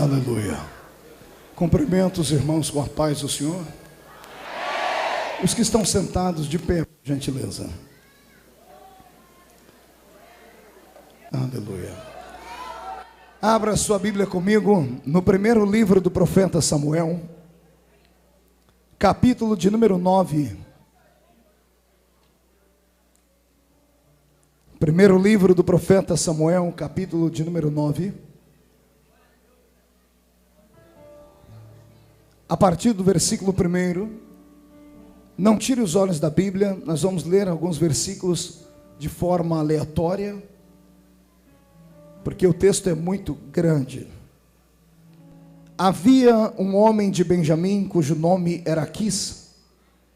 Aleluia. Cumprimento os irmãos com a paz do Senhor. Os que estão sentados de pé, por gentileza. Aleluia. Abra sua Bíblia comigo no primeiro livro do profeta Samuel, capítulo de número 9. Primeiro livro do profeta Samuel, capítulo de número 9. A partir do versículo 1, não tire os olhos da Bíblia, nós vamos ler alguns versículos de forma aleatória, porque o texto é muito grande. Havia um homem de Benjamim, cujo nome era Aquis,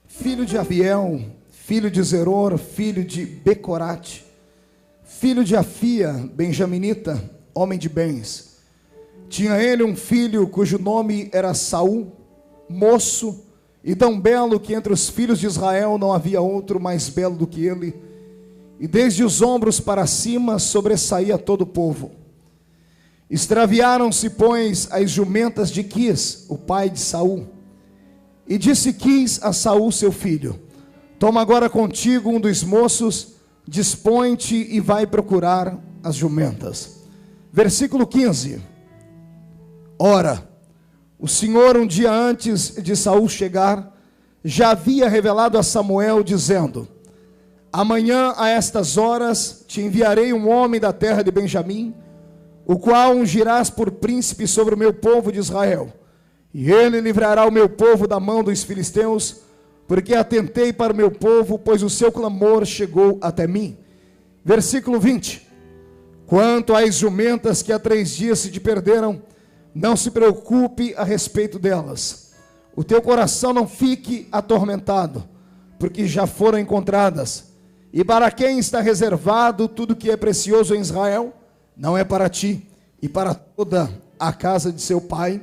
filho de Abiel, filho de Zeror, filho de Becorate, filho de Afia, benjaminita, homem de bens. Tinha ele um filho cujo nome era Saul, moço e tão belo que entre os filhos de Israel não havia outro mais belo do que ele, e desde os ombros para cima sobressaía todo o povo. Extraviaram-se, pois, as jumentas de Quis, o pai de Saul, e disse Quis a Saul seu filho: toma agora contigo um dos moços, dispõe-te e vai procurar as jumentas. Versículo 15. Ora, o Senhor, um dia antes de Saul chegar, já havia revelado a Samuel, dizendo: amanhã a estas horas te enviarei um homem da terra de Benjamim, o qual ungirás por príncipe sobre o meu povo de Israel, e ele livrará o meu povo da mão dos filisteus, porque atentei para o meu povo, pois o seu clamor chegou até mim. Versículo 20. Quanto às jumentas que há 3 dias se te perderam, não se preocupe a respeito delas. O teu coração não fique atormentado, porque já foram encontradas. E para quem está reservado tudo que é precioso em Israel, não é para ti e para toda a casa de seu pai.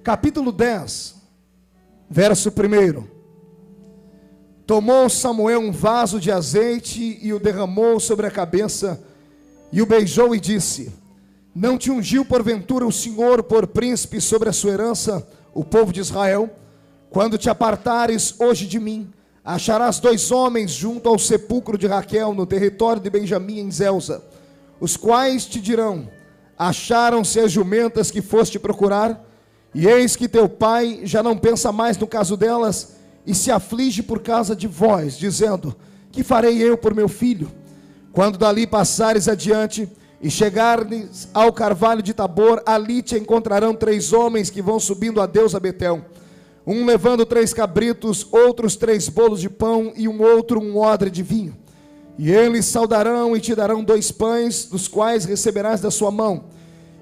Capítulo 10, verso 1. Tomou Samuel um vaso de azeite e o derramou sobre a cabeça, e o beijou e disse: não te ungiu porventura o Senhor por príncipe sobre a sua herança, o povo de Israel? Quando te apartares hoje de mim, acharás 2 homens junto ao sepulcro de Raquel, no território de Benjamim, em Zelza, os quais te dirão: acharam-se as jumentas que foste procurar? E eis que teu pai já não pensa mais no caso delas, e se aflige por causa de vós, dizendo: que farei eu por meu filho? Quando dali passares adiante e chegares ao carvalho de Tabor, ali te encontrarão 3 homens que vão subindo a Deus a Betel, um levando 3 cabritos, outros 3 bolos de pão, e um outro um odre de vinho. E eles saudarão e te darão 2 pães, dos quais receberás da sua mão.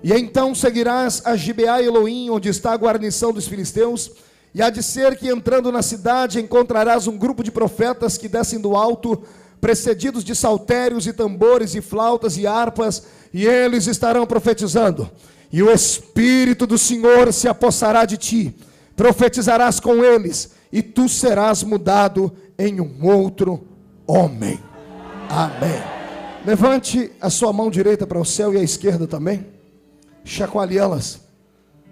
E então seguirás a Gibeá e Eloim, onde está a guarnição dos filisteus, e há de ser que entrando na cidade encontrarás um grupo de profetas que descem do alto, precedidos de saltérios e tambores e flautas e harpas, e eles estarão profetizando. E o Espírito do Senhor se apossará de ti, profetizarás com eles, e tu serás mudado em um outro homem. Amém. Levante a sua mão direita para o céu e a esquerda também. Chacoalhe elas.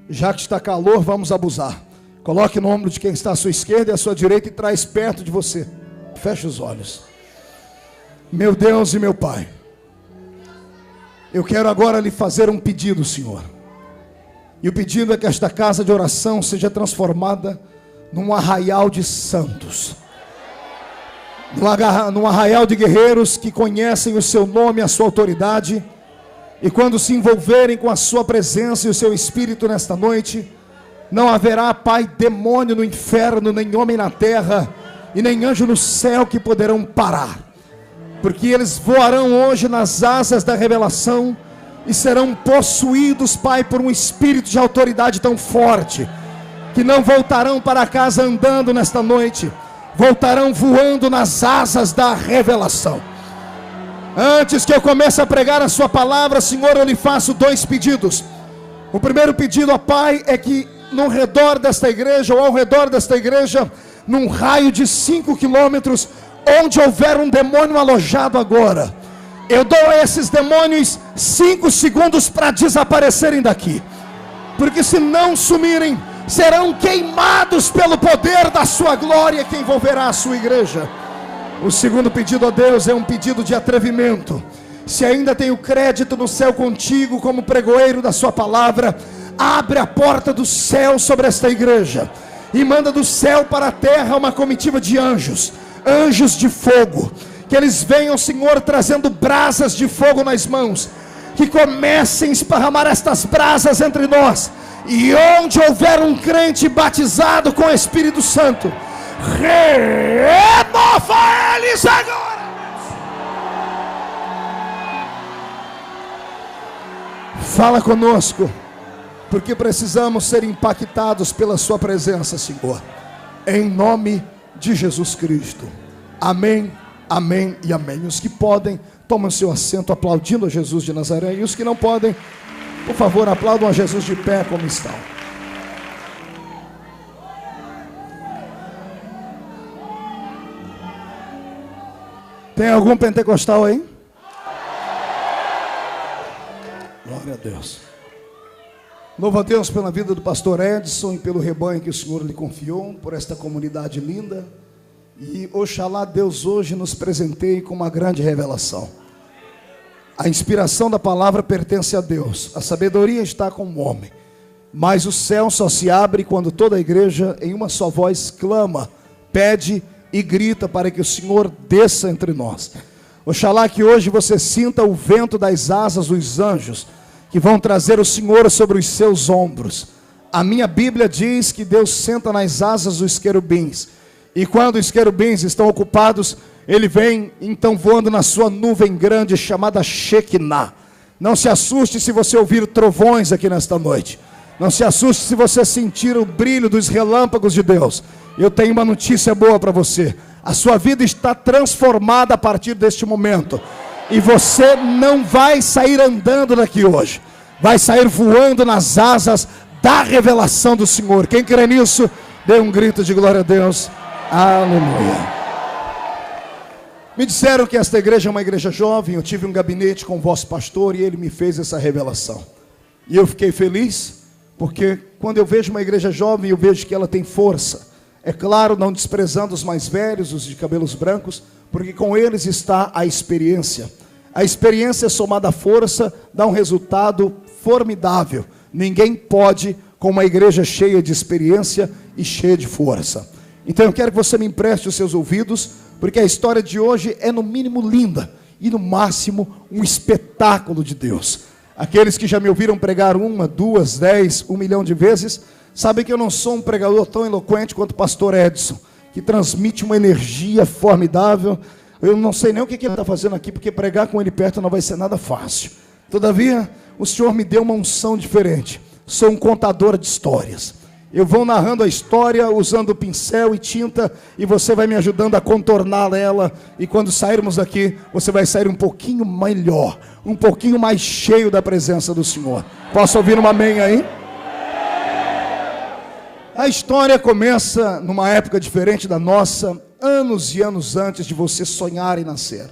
Já que está calor, vamos abusar. Coloque no ombro de quem está à sua esquerda e à sua direita e traz perto de você. Feche os olhos. Meu Deus e meu Pai, eu quero agora lhe fazer um pedido, Senhor. E o pedido é que esta casa de oração seja transformada num arraial de santos, num arraial de guerreiros que conhecem o seu nome e a sua autoridade, e quando se envolverem com a sua presença e o seu Espírito nesta noite, não haverá, Pai, demônio no inferno, nem homem na terra, e nem anjo no céu que poderão parar. Porque eles voarão hoje nas asas da revelação e serão possuídos, Pai, por um espírito de autoridade tão forte, que não voltarão para casa andando nesta noite, voltarão voando nas asas da revelação. Antes que eu comece a pregar a sua palavra, Senhor, eu lhe faço 2 pedidos. O primeiro pedido, ó Pai, é que no redor desta igreja, ou ao redor desta igreja, num raio de 5 quilômetros, onde houver um demônio alojado agora, eu dou a esses demônios 5 segundos para desaparecerem daqui. porque se não sumirem, serão queimados pelo poder da sua glória que envolverá a sua igreja. O segundo pedido a Deus é um pedido de atrevimento. Se ainda tenho crédito no céu contigo como pregoeiro da sua palavra, abre a porta do céu sobre esta igreja e manda do céu para a terra uma comitiva de anjos, anjos de fogo, que eles venham, Senhor, trazendo brasas de fogo nas mãos, que comecem a esparramar estas brasas entre nós, e onde houver um crente batizado com o Espírito Santo, renova eles agora. Fala conosco, porque precisamos ser impactados pela sua presença, Senhor, em nome de Jesus Cristo. Amém, amém e amém. Os que podem, tomem seu assento aplaudindo a Jesus de Nazaré, e os que não podem, por favor, aplaudam a Jesus de pé como estão. Tem algum pentecostal aí? Glória a Deus. Louvo a Deus pela vida do pastor Edson e pelo rebanho que o Senhor lhe confiou, por esta comunidade linda. E oxalá Deus hoje nos presenteie com uma grande revelação. A inspiração da palavra pertence a Deus, a sabedoria está com o homem, mas o céu só se abre quando toda a igreja em uma só voz clama, pede e grita para que o Senhor desça entre nós. Oxalá que hoje você sinta o vento das asas dos anjos, que vão trazer o Senhor sobre os seus ombros. A minha Bíblia diz que Deus senta nas asas dos querubins, e quando os querubins estão ocupados, Ele vem então voando na sua nuvem grande chamada Shekinah. Não se assuste se você ouvir trovões aqui nesta noite. Não se assuste se você sentir o brilho dos relâmpagos de Deus. Eu tenho uma notícia boa para você. A sua vida está transformada a partir deste momento. E você não vai sair andando daqui hoje. Vai sair voando nas asas da revelação do Senhor. Quem crê nisso, dê um grito de glória a Deus. Aleluia. Me disseram que esta igreja é uma igreja jovem. Eu tive um gabinete com o vosso pastor e ele me fez essa revelação. E eu fiquei feliz, porque quando eu vejo uma igreja jovem, eu vejo que ela tem força. É claro, não desprezando os mais velhos, os de cabelos brancos, porque com eles está a experiência. A experiência somada à força dá um resultado formidável. Ninguém pode com uma igreja cheia de experiência e cheia de força. Então eu quero que você me empreste os seus ouvidos, porque a história de hoje é no mínimo linda e no máximo um espetáculo de Deus. Aqueles que já me ouviram pregar 1, 2, 10, 1 milhão de vezes, sabem que eu não sou um pregador tão eloquente quanto o pastor Edson, que transmite uma energia formidável. Eu não sei nem o que ele está fazendo aqui, porque pregar com ele perto não vai ser nada fácil. Todavia, o Senhor me deu uma unção diferente. Sou um contador de histórias. Eu vou narrando a história, usando pincel e tinta, e você vai me ajudando a contornar ela, e quando sairmos daqui, você vai sair um pouquinho melhor, um pouquinho mais cheio da presença do Senhor. Posso ouvir um amém aí? A história começa numa época diferente da nossa, anos e anos antes de você sonhar em nascer.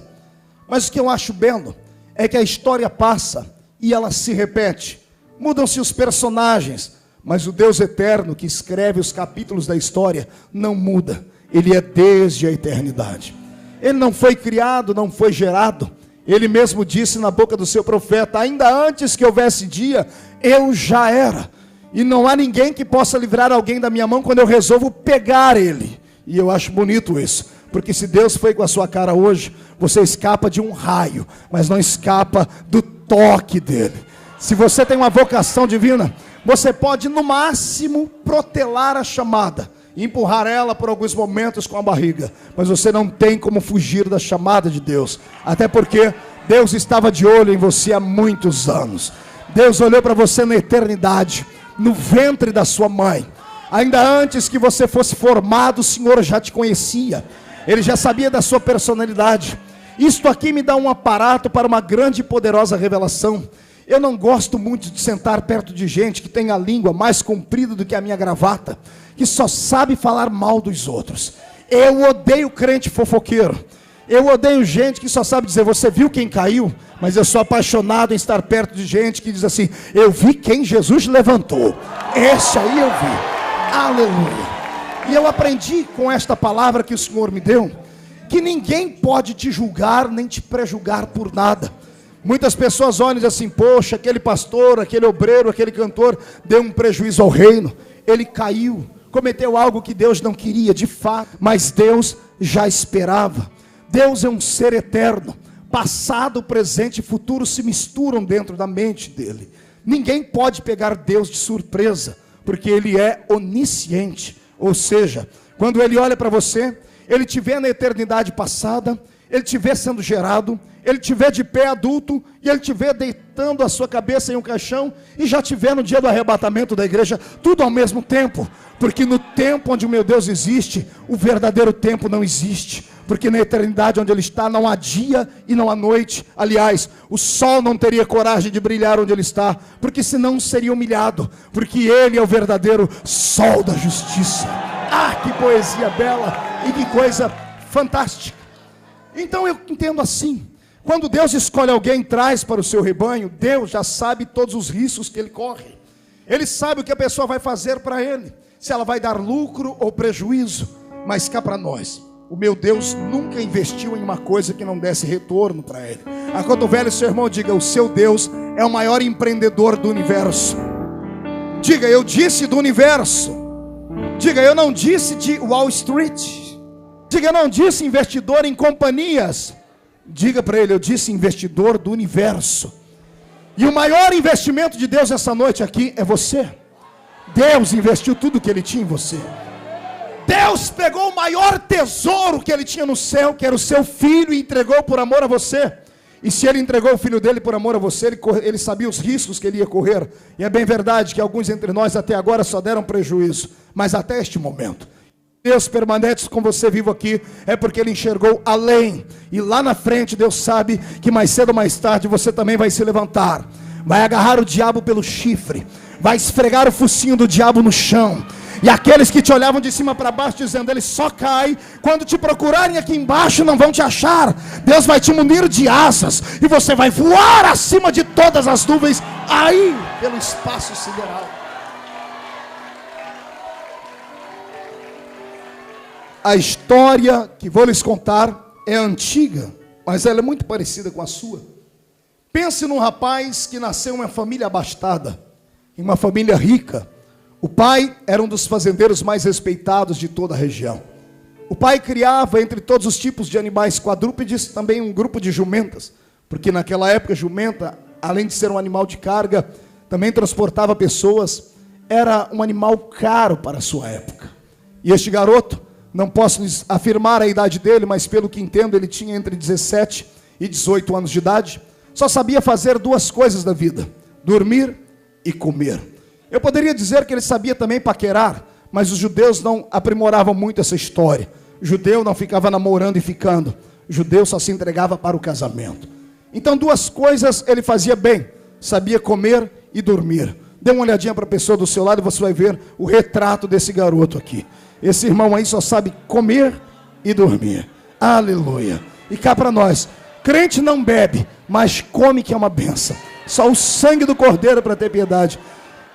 Mas o que eu acho belo é que a história passa e ela se repete. Mudam-se os personagens, mas o Deus eterno que escreve os capítulos da história não muda. Ele é desde a eternidade. Ele não foi criado, não foi gerado. Ele mesmo disse na boca do seu profeta: ainda antes que houvesse dia, eu já era. E não há ninguém que possa livrar alguém da minha mão quando eu resolvo pegar ele. E eu acho bonito isso, porque se Deus foi com a sua cara hoje, você escapa de um raio, mas não escapa do toque dele. Se você tem uma vocação divina, você pode no máximo protelar a chamada, empurrar ela por alguns momentos com a barriga, mas você não tem como fugir da chamada de Deus, até porque Deus estava de olho em você há muitos anos. Deus olhou para você na eternidade, no ventre da sua mãe. Ainda antes que você fosse formado, o Senhor já te conhecia. Ele já sabia da sua personalidade. Isto aqui me dá um aparato para uma grande e poderosa revelação. Eu não gosto muito de sentar perto de gente que tem a língua mais comprida do que a minha gravata, que só sabe falar mal dos outros. Eu odeio crente fofoqueiro. Eu odeio gente que só sabe dizer, você viu quem caiu? Mas eu sou apaixonado em estar perto de gente que diz assim, eu vi quem Jesus levantou. Esse aí eu vi. Aleluia. E eu aprendi com esta palavra que o Senhor me deu, que ninguém pode te julgar, nem te prejulgar por nada. Muitas pessoas olham e dizem assim, poxa, aquele pastor, aquele obreiro, aquele cantor, deu um prejuízo ao reino. Ele caiu, cometeu algo que Deus não queria, de fato, mas Deus já esperava. Deus é um ser eterno. Passado, presente e futuro se misturam dentro da mente dele. Ninguém pode pegar Deus de surpresa, porque ele é onisciente. Ou seja, quando ele olha para você, ele te vê na eternidade passada, ele te vê sendo gerado, ele te vê de pé adulto, e ele te vê deitando a sua cabeça em um caixão, e já te vê no dia do arrebatamento da igreja, tudo ao mesmo tempo, porque no tempo onde o meu Deus existe, o verdadeiro tempo não existe, porque na eternidade onde ele está, não há dia e não há noite. Aliás, o sol não teria coragem de brilhar onde ele está, porque senão seria humilhado, porque ele é o verdadeiro sol da justiça. Ah, que poesia bela e que coisa fantástica. Então eu entendo assim, quando Deus escolhe alguém e traz para o seu rebanho, Deus já sabe todos os riscos que ele corre. Ele sabe o que a pessoa vai fazer para ele, se ela vai dar lucro ou prejuízo. Mas cá para nós, o meu Deus nunca investiu em uma coisa que não desse retorno para ele. Enquanto o velho seu irmão diga, o seu Deus é o maior empreendedor do universo. Diga, eu disse do universo. Diga, eu não disse de Wall Street. Diga, eu não disse investidor em companhias. Diga para ele, eu disse investidor do universo. E o maior investimento de Deus essa noite aqui é você. Deus investiu tudo que ele tinha em você. Deus pegou o maior tesouro que ele tinha no céu, que era o seu filho, e entregou por amor a você. E se ele entregou o filho dele por amor a você, ele sabia os riscos que ele ia correr. E é bem verdade que alguns entre nós até agora só deram prejuízo, mas até este momento Deus permanece com você vivo aqui, é porque ele enxergou além. E lá na frente Deus sabe que mais cedo ou mais tarde você também vai se levantar, vai agarrar o diabo pelo chifre, vai esfregar o focinho do diabo no chão. E aqueles que te olhavam de cima para baixo dizendo, ele só cai, quando te procurarem aqui embaixo não vão te achar. Deus vai te munir de asas, e você vai voar acima de todas as nuvens, aí pelo espaço sideral. A história que vou lhes contar é antiga, mas ela é muito parecida com a sua. Pense num rapaz que nasceu em uma família abastada, em uma família rica. O pai era um dos fazendeiros mais respeitados de toda a região. O pai criava entre todos os tipos de animais quadrúpedes também um grupo de jumentas, porque naquela época jumenta, além de ser um animal de carga, também transportava pessoas. Era um animal caro para a sua época. E este garoto, não posso lhes afirmar a idade dele, mas pelo que entendo ele tinha entre 17 e 18 anos de idade, só sabia fazer duas coisas da vida: dormir e comer. Eu poderia dizer que ele sabia também paquerar, mas os judeus não aprimoravam muito essa história. O judeu não ficava namorando e ficando. O judeu só se entregava para o casamento. Então duas coisas ele fazia bem: sabia comer e dormir. Dê uma olhadinha para a pessoa do seu lado e você vai ver o retrato desse garoto aqui. Esse irmão aí só sabe comer e dormir. Aleluia. E cá para nós, crente não bebe, mas come, que é uma benção. Só o sangue do Cordeiro para ter piedade.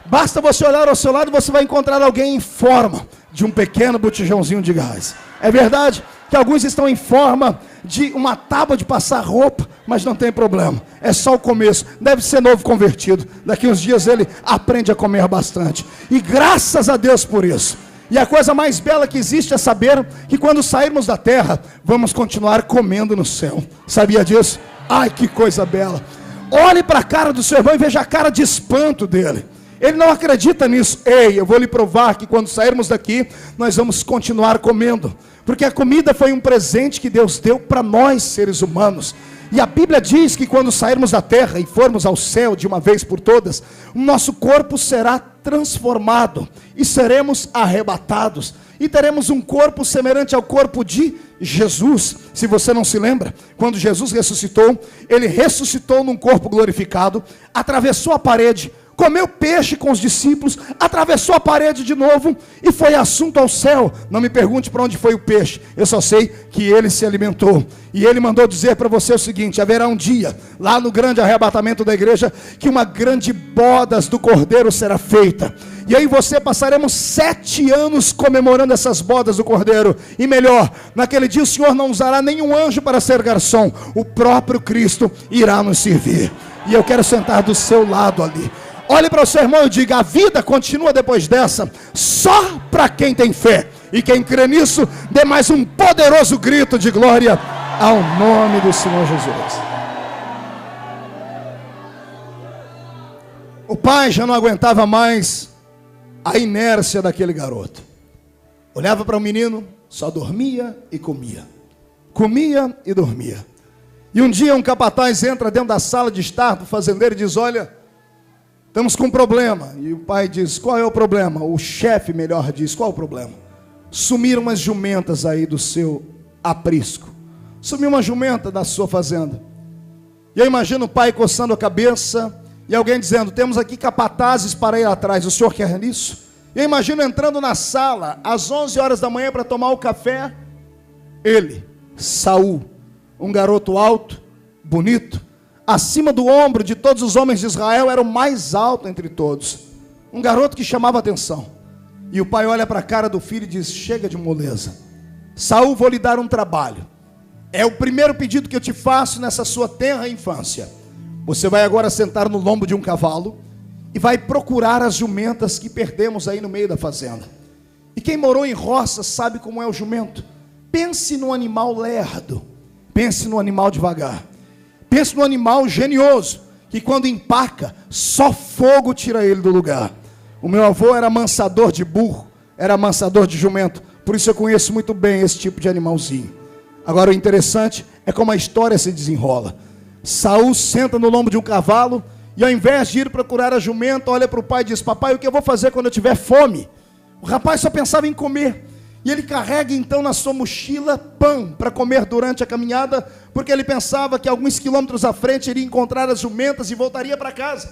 Basta você olhar ao seu lado e você vai encontrar alguém em forma de um pequeno botijãozinho de gás. É verdade que alguns estão em forma de uma tábua de passar roupa, mas não tem problema, é só o começo. Deve ser novo convertido. Daqui uns dias ele aprende a comer bastante. E graças a Deus por isso. E a coisa mais bela que existe é saber que quando sairmos da terra, vamos continuar comendo no céu. Sabia disso? Ai, que coisa bela. Olhe para a cara do seu irmão e veja a cara de espanto dele. Ele não acredita nisso. Ei, eu vou lhe provar que quando sairmos daqui, nós vamos continuar comendo. Porque a comida foi um presente que Deus deu para nós, seres humanos. E a Bíblia diz que quando sairmos da terra e formos ao céu de uma vez por todas, o nosso corpo será transformado e seremos arrebatados. E teremos um corpo semelhante ao corpo de Jesus. Se você não se lembra, quando Jesus ressuscitou, ele ressuscitou num corpo glorificado, atravessou a parede, comeu peixe com os discípulos, atravessou a parede de novo e foi assunto ao céu. Não me pergunte para onde foi o peixe, eu só sei que ele se alimentou. E ele mandou dizer para você o seguinte: haverá um dia, lá no grande arrebatamento da igreja, que uma grande bodas do Cordeiro será feita. E aí você passaremos 7 anos comemorando essas bodas do Cordeiro. E melhor, naquele dia o Senhor não usará nenhum anjo para ser garçom, o próprio Cristo irá nos servir. E eu quero sentar do seu lado ali. Olhe para o seu irmão e diga: a vida continua depois dessa, só para quem tem fé. E quem crê nisso, dê mais um poderoso grito de glória ao nome do Senhor Jesus. O pai já não aguentava mais a inércia daquele garoto. Olhava para o menino, só dormia e comia. Comia e dormia. E um dia um capataz entra dentro da sala de estar do fazendeiro e diz: olha, estamos com um problema. E o pai diz: qual é o problema? O chefe melhor diz: qual é o problema? Sumiram umas jumentas aí do seu aprisco. Sumiu uma jumenta da sua fazenda. E eu imagino o pai coçando a cabeça e alguém dizendo: temos aqui capatazes para ir atrás, o senhor quer nisso? Eu imagino entrando na sala às 11 horas da manhã para tomar o café. Ele, Saul, um garoto alto, bonito, acima do ombro de todos os homens de Israel, era o mais alto entre todos. Um garoto que chamava atenção. E o pai olha para a cara do filho e diz: chega de moleza. Saul, vou lhe dar um trabalho. É o primeiro pedido que eu te faço nessa sua tenra infância. Você vai agora sentar no lombo de um cavalo e vai procurar as jumentas que perdemos aí no meio da fazenda. E quem morou em roça sabe como é o jumento. Pense no animal lerdo. Pense no animal devagar. Pense no animal genioso, que quando empaca, só fogo tira ele do lugar. O meu avô era amansador de burro, era amansador de jumento. Por isso eu conheço muito bem esse tipo de animalzinho. Agora o interessante é como a história se desenrola. Saul senta no lombo de um cavalo e ao invés de ir procurar a jumenta, olha para o pai e diz: papai, o que eu vou fazer quando eu tiver fome? O rapaz só pensava em comer. E ele carrega então na sua mochila pão para comer durante a caminhada, porque ele pensava que alguns quilômetros à frente iria encontrar as jumentas e voltaria para casa.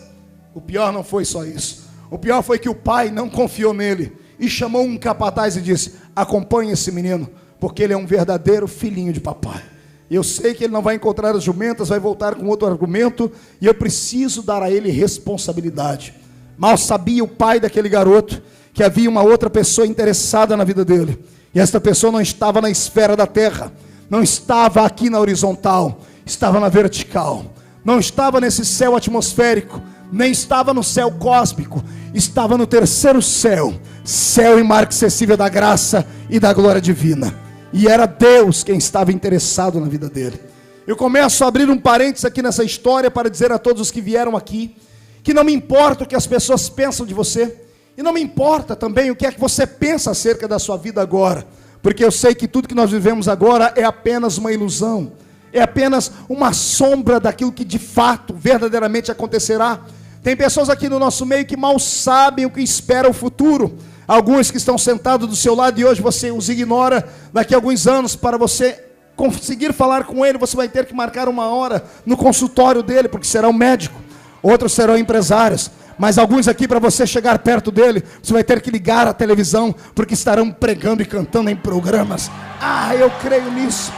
O pior não foi só isso. O pior foi que o pai não confiou nele e chamou um capataz e disse: acompanhe esse menino, porque ele é um verdadeiro filhinho de papai. Eu sei que ele não vai encontrar as jumentas, vai voltar com outro argumento, e eu preciso dar a ele responsabilidade. Mal sabia o pai daquele garoto que havia uma outra pessoa interessada na vida dele, e esta pessoa não estava na esfera da terra, não estava aqui na horizontal, estava na vertical, não estava nesse céu atmosférico, nem estava no céu cósmico, estava no terceiro céu, céu imarcessível da graça e da glória divina. E era Deus quem estava interessado na vida dele. Eu começo a abrir um parênteses aqui nessa história para dizer a todos os que vieram aqui que não me importa o que as pessoas pensam de você, e não me importa também o que é que você pensa acerca da sua vida agora, porque eu sei que tudo que nós vivemos agora é apenas uma ilusão, é apenas uma sombra daquilo que de fato, verdadeiramente acontecerá. Tem pessoas aqui no nosso meio que mal sabem o que espera o futuro. Alguns que estão sentados do seu lado e hoje você os ignora. Daqui a alguns anos, para você conseguir falar com ele, você vai ter que marcar uma hora no consultório dele, porque será um médico. Outros serão empresários. Mas alguns aqui, para você chegar perto dele, você vai ter que ligar a televisão, porque estarão pregando e cantando em programas. Ah, eu creio nisso.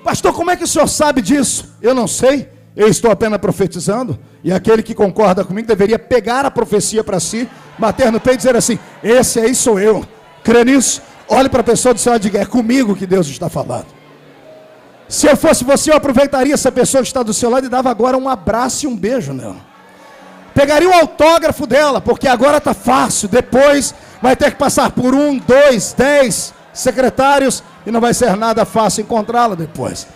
Pastor, como é que o senhor sabe disso? Eu não sei, eu estou apenas profetizando. E aquele que concorda comigo deveria pegar a profecia para si, bater no peito e dizer assim: esse aí sou eu. Crê nisso? Olhe para a pessoa do seu lado e diga: é comigo que Deus está falando. Se eu fosse você, eu aproveitaria essa pessoa que está do seu lado e dava agora um abraço e um beijo nela. Pegaria o autógrafo dela, porque agora está fácil. Depois vai ter que passar por 1, 2, 10 secretários e não vai ser nada fácil encontrá-la depois.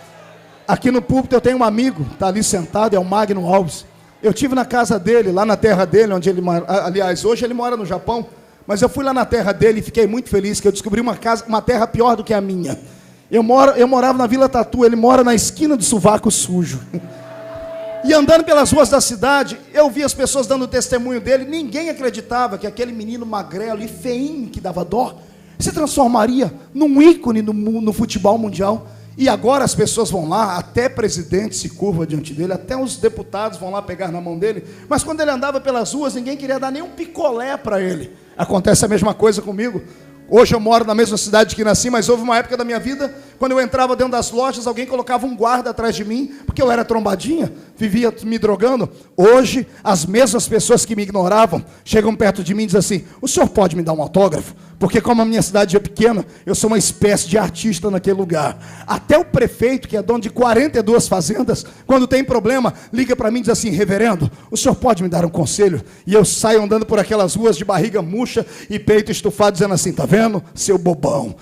Aqui no púlpito eu tenho um amigo, está ali sentado, é o Magno Alves. Eu estive na casa dele, lá na terra dele, onde ele mora. Aliás, hoje ele mora no Japão, mas eu fui lá na terra dele e fiquei muito feliz, que eu descobri uma terra pior do que a minha. Eu morava na Vila Tatu, ele mora na esquina do Sovaco Sujo. E andando pelas ruas da cidade, eu vi as pessoas dando testemunho dele. Ninguém acreditava que aquele menino magrelo e feinho que dava dó se transformaria num ícone no futebol mundial. E agora as pessoas vão lá, até presidente se curva diante dele, até os deputados vão lá pegar na mão dele. Mas quando ele andava pelas ruas, ninguém queria dar nenhum picolé para ele. Acontece a mesma coisa comigo. Hoje eu moro na mesma cidade que nasci, mas houve uma época da minha vida, quando eu entrava dentro das lojas, alguém colocava um guarda atrás de mim, porque eu era trombadinha, vivia me drogando. Hoje, as mesmas pessoas que me ignoravam, chegam perto de mim e dizem assim: o senhor pode me dar um autógrafo? Porque como a minha cidade é pequena, eu sou uma espécie de artista naquele lugar. Até o prefeito, que é dono de 42 fazendas, quando tem problema, liga para mim e diz assim: reverendo, o senhor pode me dar um conselho? E eu saio andando por aquelas ruas de barriga murcha e peito estufado, dizendo assim: tá vendo, seu bobão?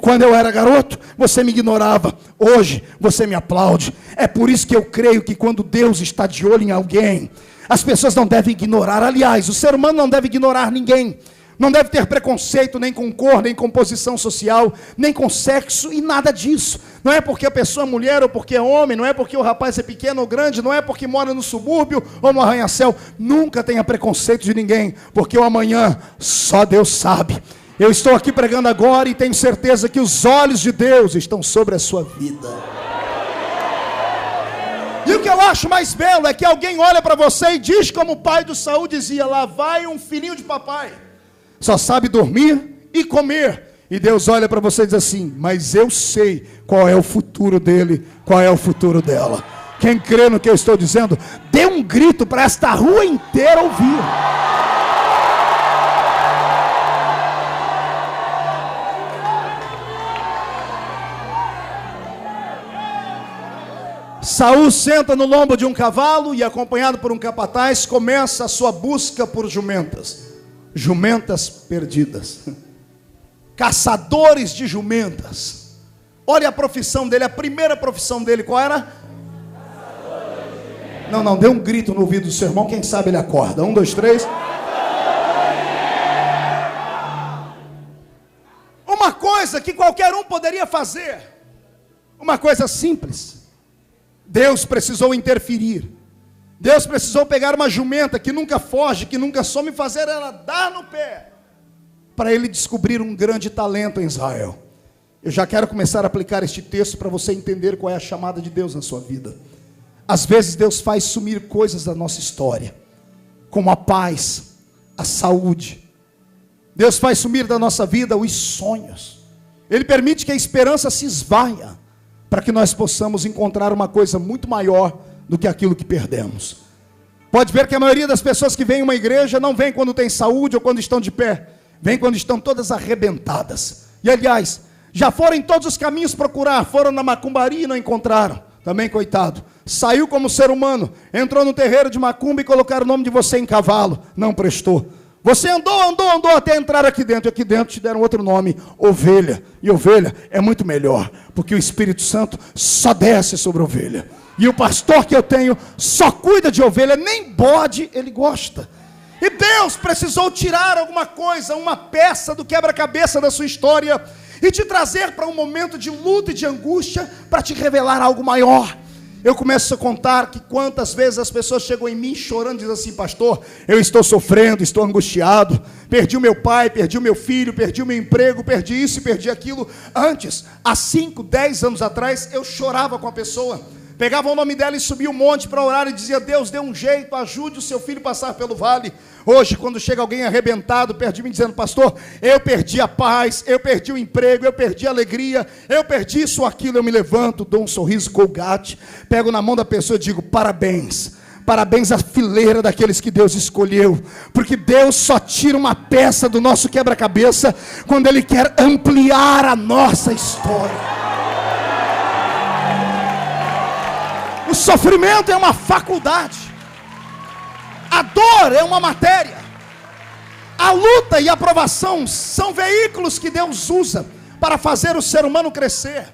Quando eu era garoto, você me ignorava. Hoje, você me aplaude. É por isso que eu creio que quando Deus está de olho em alguém, as pessoas não devem ignorar. Aliás, o ser humano não deve ignorar ninguém. Não deve ter preconceito nem com cor, nem com posição social, nem com sexo e nada disso. Não é porque a pessoa é mulher ou porque é homem, não é porque o rapaz é pequeno ou grande, não é porque mora no subúrbio ou no arranha-céu. Nunca tenha preconceito de ninguém, porque o amanhã só Deus sabe. Eu estou aqui pregando agora e tenho certeza que os olhos de Deus estão sobre a sua vida. E o que eu acho mais belo é que alguém olha para você e diz como o pai do Saul dizia: lá vai um filhinho de papai, só sabe dormir e comer. E Deus olha para você e diz assim: mas eu sei qual é o futuro dele, qual é o futuro dela. Quem crê no que eu estou dizendo, dê um grito para esta rua inteira ouvir. Saul senta no lombo de um cavalo e, acompanhado por um capataz, começa a sua busca por jumentas. Jumentas perdidas, caçadores de jumentas. Olha a profissão dele, a primeira profissão dele, qual era? Não, dê um grito no ouvido do seu irmão, quem sabe ele acorda. 1, 2, 3. Uma coisa que qualquer um poderia fazer, uma coisa simples. Deus precisou interferir. Deus precisou pegar uma jumenta que nunca foge, que nunca some, e fazer ela dar no pé, para ele descobrir um grande talento em Israel. Eu já quero começar a aplicar este texto para você entender qual é a chamada de Deus na sua vida. Às vezes Deus faz sumir coisas da nossa história, como a paz, a saúde. Deus faz sumir da nossa vida os sonhos. Ele permite que a esperança se esvaia, para que nós possamos encontrar uma coisa muito maior do que aquilo que perdemos. Pode ver que a maioria das pessoas que vem em uma igreja não vem quando tem saúde ou quando estão de pé, vem quando estão todas arrebentadas. E aliás, já foram em todos os caminhos procurar, foram na macumbaria e não encontraram. Também coitado, saiu como ser humano, entrou no terreiro de macumba e colocaram o nome de você em cavalo, não prestou. Você andou até entrar aqui dentro, e aqui dentro te deram outro nome, ovelha. E ovelha é muito melhor, porque o Espírito Santo só desce sobre a ovelha. E o pastor que eu tenho só cuida de ovelha, nem bode ele gosta. E Deus precisou tirar alguma coisa, uma peça do quebra-cabeça da sua história, e te trazer para um momento de luta e de angústia, para te revelar algo maior. Eu começo a contar que quantas vezes as pessoas chegam em mim chorando e dizem assim: pastor, eu estou sofrendo, estou angustiado, perdi o meu pai, perdi o meu filho, perdi o meu emprego, perdi isso e perdi aquilo. Antes, há 5, 10 anos atrás, eu chorava com a pessoa, pegava o nome dela e subia um monte para orar e dizia: Deus, dê um jeito, ajude o seu filho a passar pelo vale. Hoje, quando chega alguém arrebentado perto de mim dizendo: pastor, eu perdi a paz, eu perdi o emprego, eu perdi a alegria, eu perdi isso ou aquilo, eu me levanto, dou um sorriso Colgate, pego na mão da pessoa e digo: parabéns. Parabéns à fileira daqueles que Deus escolheu, porque Deus só tira uma peça do nosso quebra-cabeça quando Ele quer ampliar a nossa história. O sofrimento é uma faculdade, a dor é uma matéria, a luta e a provação são veículos que Deus usa para fazer o ser humano crescer.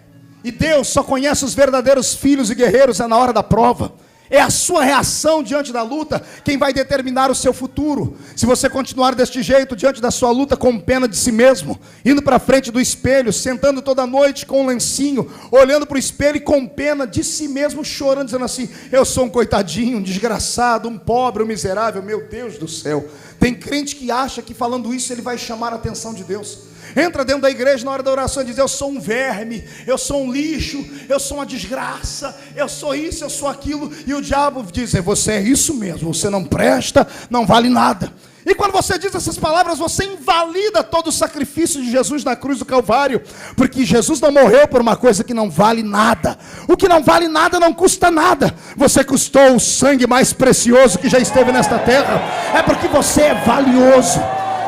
E Deus só conhece os verdadeiros filhos e guerreiros na hora da prova. É a sua reação diante da luta quem vai determinar o seu futuro. Se você continuar deste jeito, diante da sua luta, com pena de si mesmo, indo para frente do espelho, sentando toda noite com um lencinho, olhando para o espelho e com pena de si mesmo, chorando, dizendo assim: eu sou um coitadinho, um desgraçado, um pobre, um miserável, meu Deus do céu. Tem crente que acha que falando isso ele vai chamar a atenção de Deus. entra dentro da igreja na hora da oração e diz: eu sou um verme, eu sou um lixo, eu sou uma desgraça, eu sou isso, eu sou aquilo. E o diabo diz: você é isso mesmo, você não presta, não vale nada. E quando você diz essas palavras, você invalida todo o sacrifício de Jesus na cruz do Calvário, porque Jesus não morreu por uma coisa que não vale nada. O que não vale nada não custa nada. Você custou o sangue mais precioso que já esteve nesta terra, é porque você é valioso.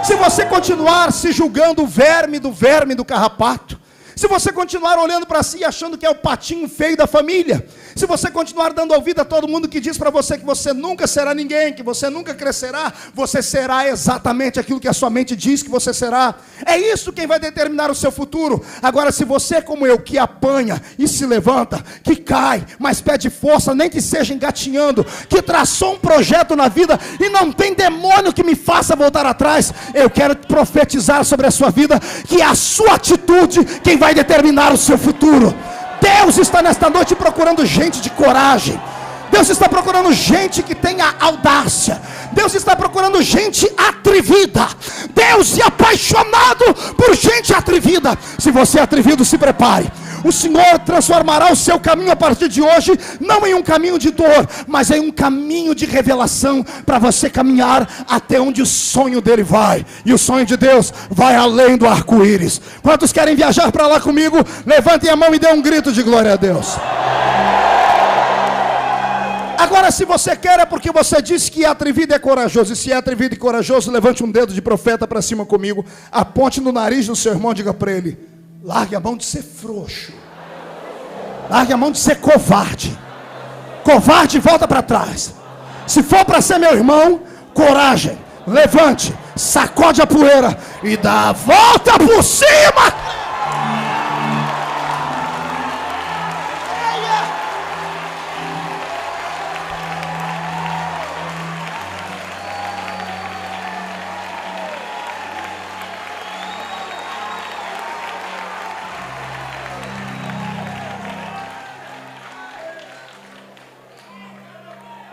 Se você continuar se julgando o verme do carrapato, se você continuar olhando para si achando que é o patinho feio da família, se você continuar dando ouvido a todo mundo que diz para você que você nunca será ninguém, que você nunca crescerá, você será exatamente aquilo que a sua mente diz que você será. É isso quem vai determinar o seu futuro. Agora, se você é como eu, que apanha e se levanta, que cai, mas pede força, nem que seja engatinhando, que traçou um projeto na vida e não tem demônio que me faça voltar atrás, eu quero profetizar sobre a sua vida que é a sua atitude quem vai determinar o seu futuro. Deus está nesta noite procurando gente de coragem. Deus está procurando gente que tenha audácia. Deus está procurando gente atrevida. Deus é apaixonado por gente atrevida. Se você é atrevido, se prepare. O Senhor transformará o seu caminho a partir de hoje, não em um caminho de dor, mas em um caminho de revelação, para você caminhar até onde o sonho dele vai. E o sonho de Deus vai além do arco-íris. Quantos querem viajar para lá comigo? Levantem a mão e dê um grito de glória a Deus. Agora, se você quer, é porque você disse que é atrevido e é corajoso. E se é atrevido e corajoso, levante um dedo de profeta para cima comigo, aponte no nariz do seu irmão e diga para ele: largue a mão de ser frouxo, largue a mão de ser covarde. Covarde, volta para trás. Se for para ser meu irmão, coragem, levante, sacode a poeira e dá a volta por cima.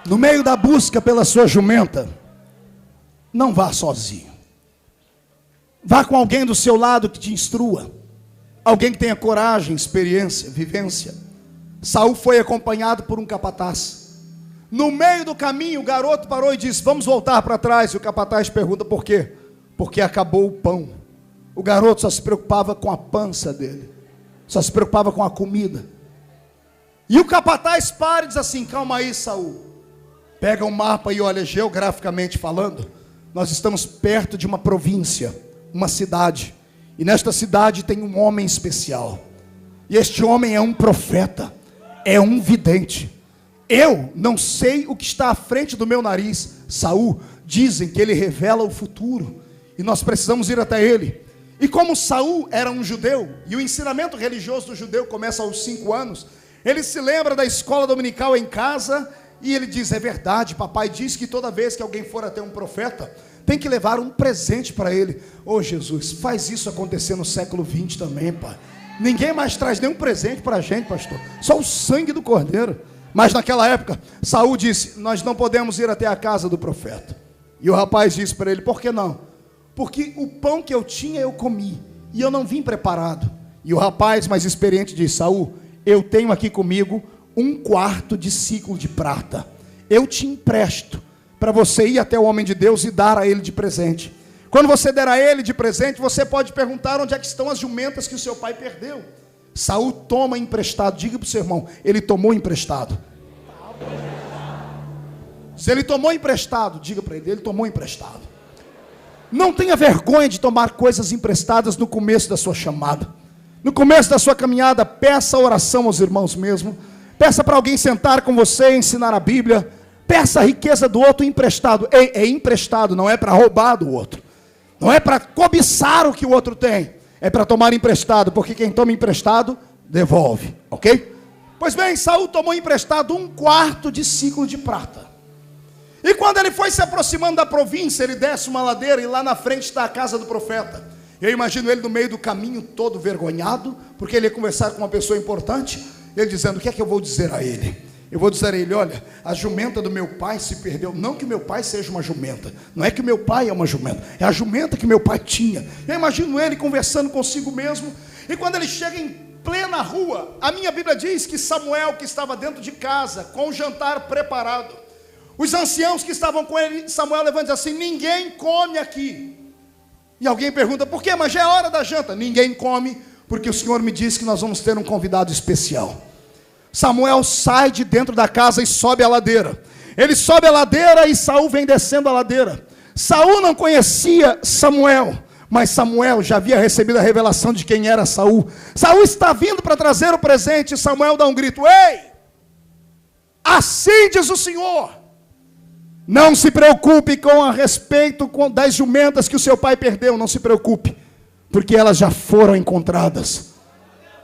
No meio da busca pela sua jumenta, não vá sozinho. Vá com alguém do seu lado que te instrua. Alguém que tenha coragem, experiência, vivência. Saul foi acompanhado por um capataz. No meio do caminho, o garoto parou e disse: vamos voltar para trás. E o capataz pergunta: por quê? Porque acabou o pão. O garoto só se preocupava com a pança dele, só se preocupava com a comida. E o capataz para e diz assim: calma aí, Saul. Pega um mapa e olha, geograficamente falando, nós estamos perto de uma província, uma cidade. E nesta cidade tem um homem especial. E este homem é um profeta, é um vidente. Eu não sei o que está à frente do meu nariz. Saul, dizem que ele revela o futuro. E nós precisamos ir até ele. E como Saul era um judeu, e o ensinamento religioso do judeu começa aos 5 anos, ele se lembra da escola dominical em casa. E ele diz: é verdade, papai diz que toda vez que alguém for até um profeta, tem que levar um presente para ele. Ô Jesus, faz isso acontecer no século 20 também, pai. Ninguém mais traz nenhum presente para a gente, pastor, só o sangue do cordeiro. Mas naquela época, Saul disse: nós não podemos ir até a casa do profeta. E o rapaz disse para ele: por que não? Porque o pão que eu tinha eu comi, e eu não vim preparado. E o rapaz mais experiente disse: Saul, eu tenho aqui comigo 1/4 de ciclo de prata. Eu te empresto para você ir até o homem de Deus e dar a ele de presente. Quando você der a ele de presente, você pode perguntar onde é que estão as jumentas que o seu pai perdeu. Saul toma emprestado. Diga para o seu irmão: ele tomou emprestado. Se ele tomou emprestado, diga para ele: ele tomou emprestado. Não tenha vergonha de tomar coisas emprestadas no começo da sua chamada. No começo da sua caminhada, peça oração aos irmãos mesmo. Peça para alguém sentar com você e ensinar a Bíblia. Peça a riqueza do outro emprestado. É emprestado, não é para roubar do outro. Não é para cobiçar o que o outro tem. É para tomar emprestado, porque quem toma emprestado, devolve. Ok? Pois bem, Saul tomou emprestado 1/4 de ciclo de prata. E quando ele foi se aproximando da província, ele desce uma ladeira e lá na frente está a casa do profeta. Eu imagino ele no meio do caminho todo vergonhado, porque ele ia conversar com uma pessoa importante. Ele dizendo: o que é que eu vou dizer a ele? Eu vou dizer a ele: olha, a jumenta do meu pai se perdeu. Não que meu pai seja uma jumenta, não é que meu pai é uma jumenta, é a jumenta que meu pai tinha. Eu imagino ele conversando consigo mesmo, e quando ele chega em plena rua, a minha Bíblia diz que Samuel, que estava dentro de casa, com o jantar preparado, os anciãos que estavam com ele, Samuel levanta e diz assim: ninguém come aqui. E alguém pergunta: por quê? Mas já é hora da janta. Ninguém come, porque o Senhor me disse que nós vamos ter um convidado especial. Samuel sai de dentro da casa e sobe a ladeira. Ele sobe a ladeira e Saul vem descendo a ladeira. Saul não conhecia Samuel, mas Samuel já havia recebido a revelação de quem era Saul. Saul está vindo para trazer o presente, e Samuel dá um grito: ei, assim diz o Senhor, não se preocupe com a respeito das jumentas que o seu pai perdeu, não se preocupe, porque elas já foram encontradas.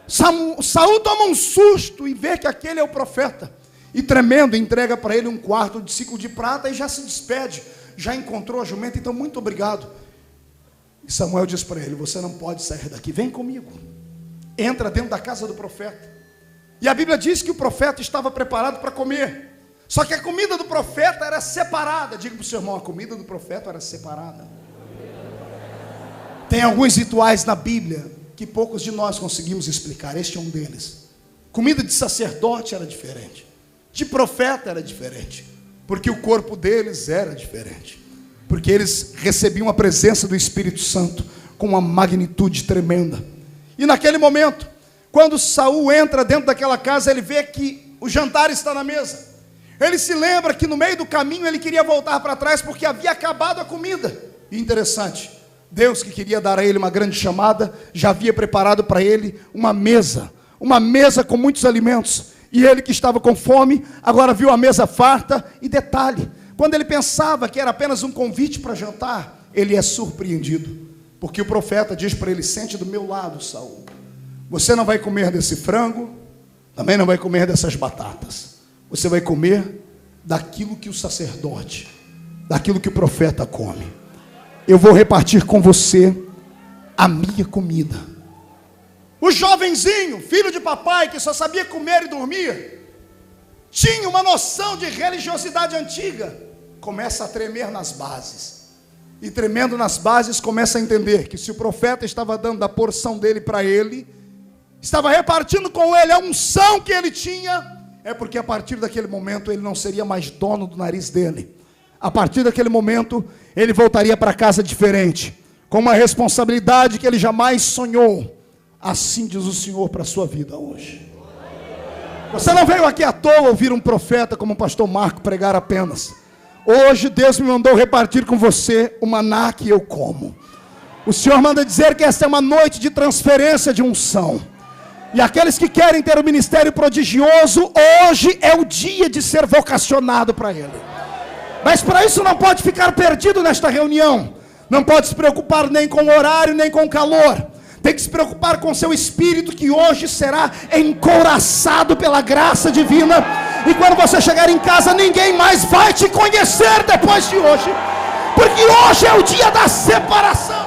Saul toma um susto e vê que aquele é o profeta, e tremendo entrega para ele um quarto de ciclo de prata e já se despede. Já encontrou a jumenta, então muito obrigado. E Samuel diz para ele: você não pode sair daqui, vem comigo. Entra dentro da casa do profeta. E a Bíblia diz que o profeta estava preparado para comer, só que a comida do profeta era separada. Diga para o seu irmão: a comida do profeta era separada. Tem alguns rituais na Bíblia que poucos de nós conseguimos explicar. Este é um deles. Comida de sacerdote era diferente, de profeta era diferente, porque o corpo deles era diferente, porque eles recebiam a presença do Espírito Santo com uma magnitude tremenda. E naquele momento, quando Saul entra dentro daquela casa, ele vê que o jantar está na mesa. Ele se lembra que no meio do caminho ele queria voltar para trás porque havia acabado a comida. E interessante, Deus, que queria dar a ele uma grande chamada, já havia preparado para ele uma mesa com muitos alimentos. E ele, que estava com fome, agora viu a mesa farta. E detalhe, quando ele pensava que era apenas um convite para jantar, ele é surpreendido, porque o profeta diz para ele: sente do meu lado, Saul. Você não vai comer desse frango, também não vai comer dessas batatas. Você vai comer daquilo que o sacerdote, daquilo que o profeta come. Eu vou repartir com você a minha comida. O jovenzinho, filho de papai, que só sabia comer e dormir, tinha uma noção de religiosidade antiga, começa a tremer nas bases. E tremendo nas bases, começa a entender que se o profeta estava dando a porção dele para ele, estava repartindo com ele a unção que ele tinha, é porque a partir daquele momento ele não seria mais dono do nariz dele. A partir daquele momento ele voltaria para casa diferente, com uma responsabilidade que ele jamais sonhou. Assim diz o Senhor para a sua vida hoje. Você não veio aqui à toa ouvir um profeta como o pastor Marco pregar apenas. Hoje Deus me mandou repartir com você o maná que eu como. O Senhor manda dizer que esta é uma noite de transferência de unção. E aqueles que querem ter o ministério prodigioso, hoje é o dia de ser vocacionado para ele. Mas para isso não pode ficar perdido nesta reunião. Não pode se preocupar nem com o horário, nem com o calor. Tem que se preocupar com seu espírito, que hoje será encouraçado pela graça divina. E quando você chegar em casa, ninguém mais vai te conhecer depois de hoje, porque hoje é o dia da separação.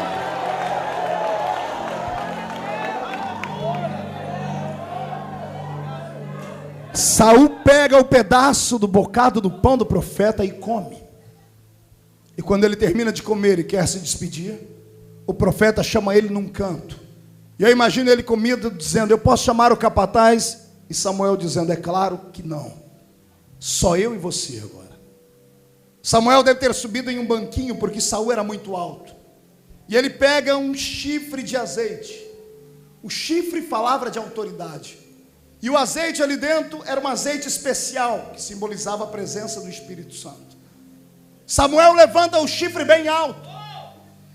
Saul pega o pedaço do bocado do pão do profeta e come. E quando ele termina de comer e quer se despedir, o profeta chama ele num canto. E eu imagino ele comido dizendo: eu posso chamar o capataz? E Samuel dizendo: é claro que não, só eu e você agora. Samuel deve ter subido em um banquinho, porque Saul era muito alto. E ele pega um chifre de azeite. O chifre falava de autoridade. E o azeite ali dentro era um azeite especial, que simbolizava a presença do Espírito Santo. Samuel levanta o chifre bem alto.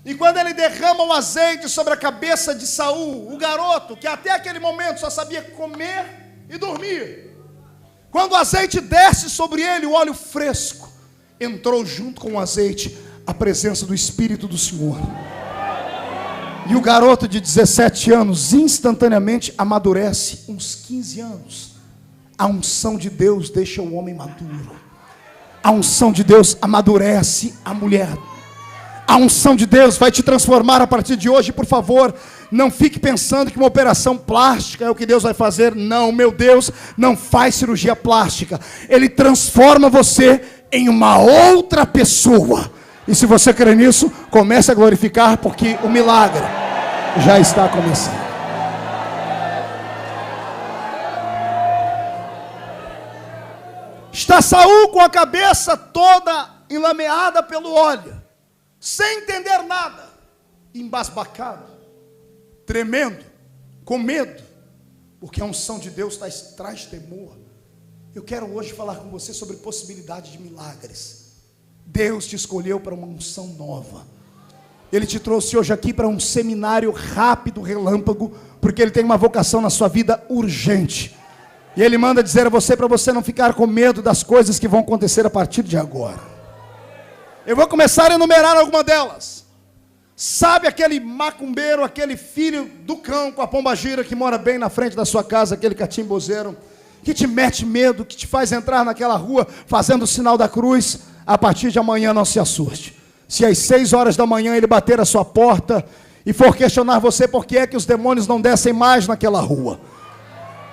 E quando ele derrama o azeite sobre a cabeça de Saul, o garoto, que até aquele momento só sabia comer e dormir, quando o azeite desce sobre ele, o óleo fresco, entrou junto com o azeite a presença do Espírito do Senhor. E o garoto de 17 anos instantaneamente amadurece uns 15 anos. A unção de Deus deixa o homem maduro. A unção de Deus amadurece a mulher. A unção de Deus vai te transformar a partir de hoje. Por favor, Não fique pensando que uma operação plástica é o que Deus vai fazer. Não, meu Deus não faz cirurgia plástica. Ele transforma você em uma outra pessoa. E se você crê nisso, comece a glorificar, porque o milagre já está começando. Está Saul com a cabeça toda enlameada pelo óleo, sem entender nada, embasbacado, tremendo, com medo, porque a unção de Deus traz temor. Eu quero hoje falar com você sobre possibilidade de milagres. Deus te escolheu para uma unção nova. Ele te trouxe hoje aqui para um seminário rápido, relâmpago, porque Ele tem uma vocação na sua vida urgente. E Ele manda dizer a você, para você não ficar com medo das coisas que vão acontecer a partir de agora. Eu vou começar a enumerar alguma delas. Sabe aquele macumbeiro, aquele filho do cão com a pombagira que mora bem na frente da sua casa, aquele catimbozeiro, que te mete medo, que te faz entrar naquela rua fazendo o sinal da cruz? A partir de amanhã não se assuste. Se às 6 horas da manhã ele bater a sua porta e for questionar você por que é que os demônios não descem mais naquela rua,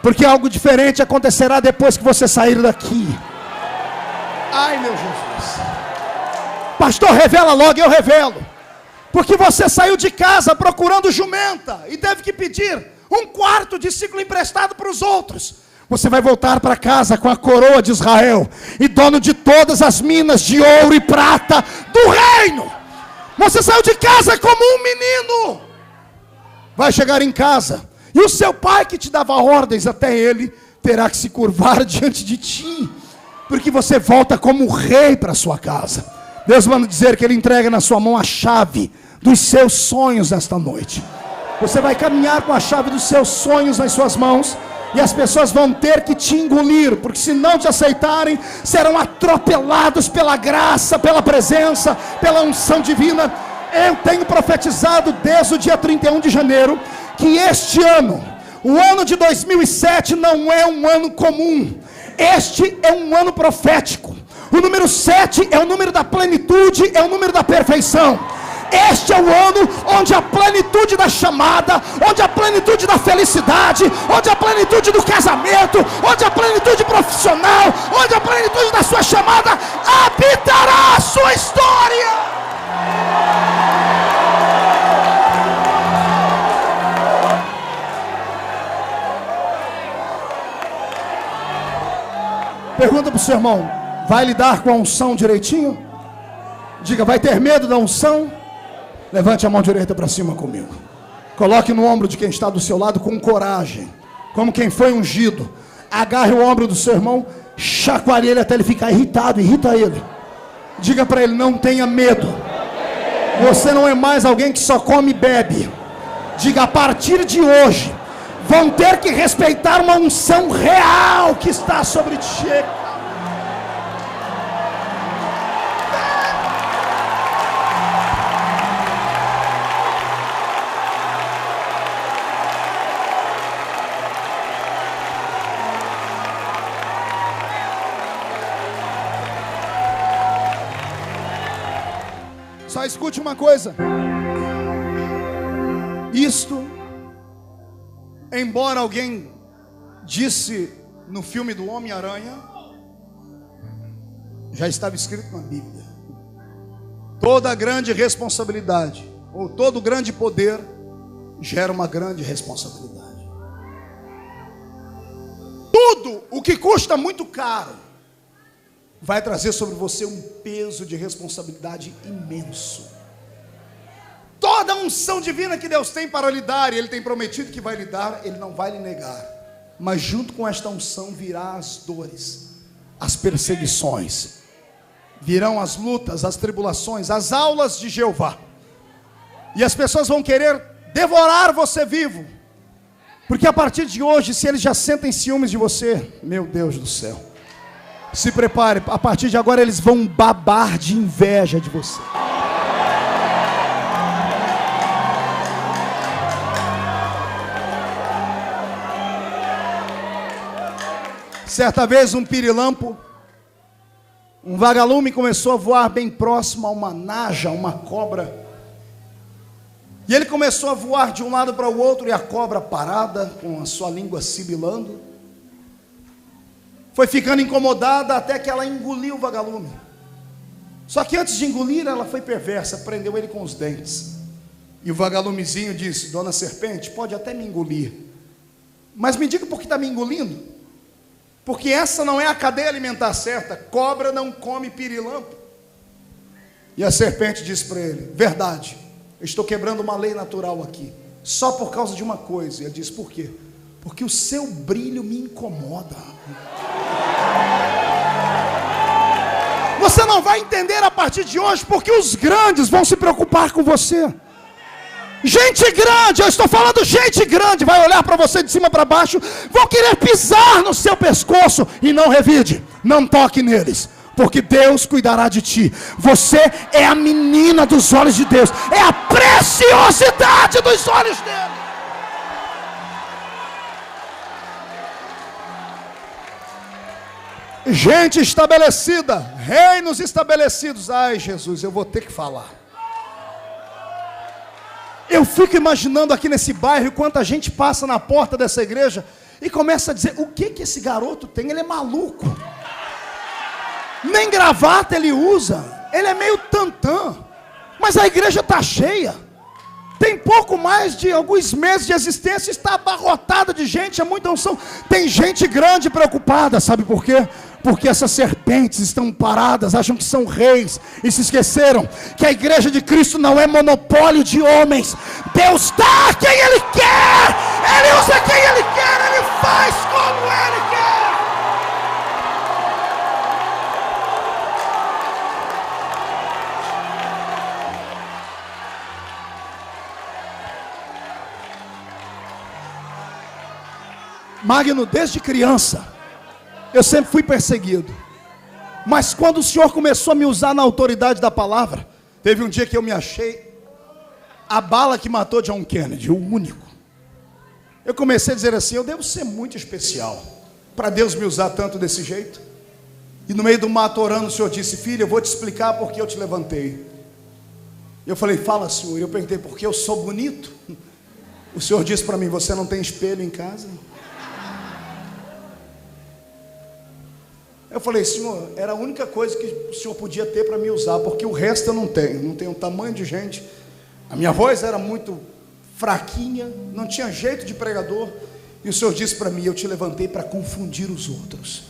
porque algo diferente acontecerá depois que você sair daqui. Ai, meu Jesus. Pastor, revela logo. Eu revelo. Porque você saiu de casa procurando jumenta e teve que pedir um quarto de ciclo emprestado para os outros. Você vai voltar para casa com a coroa de Israel e dono de todas as minas de ouro e prata do reino. Você saiu de casa como um menino. Vai chegar em casa e o seu pai, que te dava ordens, até ele terá que se curvar diante de ti, porque você volta como rei para sua casa. Deus manda dizer que Ele entrega na sua mão a chave dos seus sonhos nesta noite. Você vai caminhar com a chave dos seus sonhos nas suas mãos, e as pessoas vão ter que te engolir, porque se não te aceitarem, serão atropelados pela graça, pela presença, pela unção divina. Eu tenho profetizado desde o dia 31 de janeiro, que este ano, o ano de 2007, não é um ano comum. Este é um ano profético. O número 7 é o número da plenitude, é o número da perfeição. Este é o ano onde a plenitude da chamada, onde a plenitude da felicidade, onde a plenitude do casamento, onde a plenitude profissional, onde a plenitude da sua chamada habitará a sua história. Pergunta para o seu irmão: vai lidar com a unção direitinho? Diga: vai ter medo da unção? Levante a mão direita para cima comigo. Coloque no ombro de quem está do seu lado com coragem, como quem foi ungido. Agarre o ombro do seu irmão, chacoalhe ele até ele ficar irritado. Irrita ele. Diga para ele: não tenha medo. Você não é mais alguém que só come e bebe. Diga: a partir de hoje vão ter que respeitar uma unção real que está sobre ti. Só escute uma coisa. Isto, embora alguém disse no filme do Homem-Aranha, já estava escrito na Bíblia. Toda grande responsabilidade, ou todo grande poder, gera uma grande responsabilidade. Tudo o que custa muito caro vai trazer sobre você um peso de responsabilidade imenso. Toda a unção divina que Deus tem para lhe dar, e Ele tem prometido que vai lhe dar, Ele não vai lhe negar. Mas junto com esta unção virá as dores, as perseguições, virão as lutas, as tribulações, as aulas de Jeová. E as pessoas vão querer devorar você vivo, porque a partir de hoje, se eles já sentem ciúmes de você, meu Deus do céu, se prepare, a partir de agora eles vão babar de inveja de você. Certa vez um pirilampo, um vagalume começou a voar bem próximo a uma naja, uma cobra. E ele começou a voar de um lado para o outro, e a cobra parada, com a sua língua sibilando, foi ficando incomodada até que ela engoliu o vagalume. Só que antes de engolir, ela foi perversa, prendeu ele com os dentes. E o vagalumezinho disse: dona serpente, pode até me engolir, mas me diga por que está me engolindo, porque essa não é a cadeia alimentar certa, cobra não come pirilampo. E a serpente disse para ele: verdade, eu estou quebrando uma lei natural aqui, só por causa de uma coisa. E ele disse: por quê? Porque o seu brilho me incomoda. Você não vai entender a partir de hoje, porque os grandes vão se preocupar com você. Gente grande, eu estou falando gente grande, vai olhar para você de cima para baixo, vão querer pisar no seu pescoço, e não revide, não toque neles, porque Deus cuidará de ti. Você é a menina dos olhos de Deus, é a preciosidade dos olhos dele. Gente estabelecida, reinos estabelecidos. Ai, Jesus, eu vou ter que falar. Eu fico imaginando aqui nesse bairro, quanta gente passa na porta dessa igreja e começa a dizer: o que esse garoto tem? Ele é maluco. Nem gravata ele usa, ele é meio tantã. Mas a igreja está cheia. Tem pouco mais de alguns meses de existência, está abarrotada de gente, é muita unção. Tem gente grande preocupada, sabe por quê? Porque essas serpentes estão paradas, acham que são reis, e se esqueceram que a igreja de Cristo não é monopólio de homens. Deus dá quem Ele quer, Ele usa quem Ele quer, Ele faz como Ele quer. Magno, desde criança, eu sempre fui perseguido. Mas quando o Senhor começou a me usar na autoridade da palavra, teve um dia que eu me achei a bala que matou John Kennedy, o único. Eu comecei a dizer assim: eu devo ser muito especial para Deus me usar tanto desse jeito. E no meio do mato orando, o Senhor disse: filho, eu vou te explicar porque eu te levantei. Eu falei: fala, Senhor. Eu perguntei: porque eu sou bonito? O Senhor disse para mim: você não tem espelho em casa? Eu falei: Senhor, era a única coisa que o Senhor podia ter para me usar, porque o resto eu não tenho. Não tenho tamanho de gente. A minha voz era muito fraquinha, não tinha jeito de pregador. E o Senhor disse para mim: eu te levantei para confundir os outros.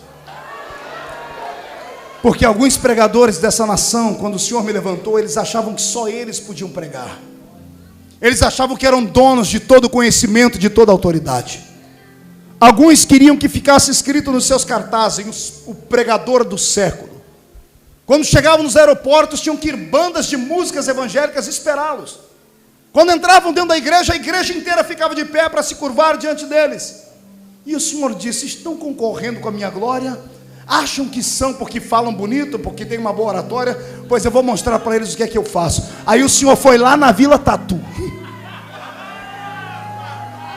Porque alguns pregadores dessa nação, quando o Senhor me levantou, eles achavam que só eles podiam pregar. Eles achavam que eram donos de todo conhecimento, de toda autoridade. Alguns queriam que ficasse escrito nos seus cartazes: o pregador do século. Quando chegavam nos aeroportos, tinham que ir bandas de músicas evangélicas esperá-los. Quando entravam dentro da igreja, a igreja inteira ficava de pé para se curvar diante deles. E o Senhor disse: estão concorrendo com a minha glória? Acham que são porque falam bonito, porque tem uma boa oratória? Pois eu vou mostrar para eles o que é que eu faço. Aí o Senhor foi lá na Vila Tatu,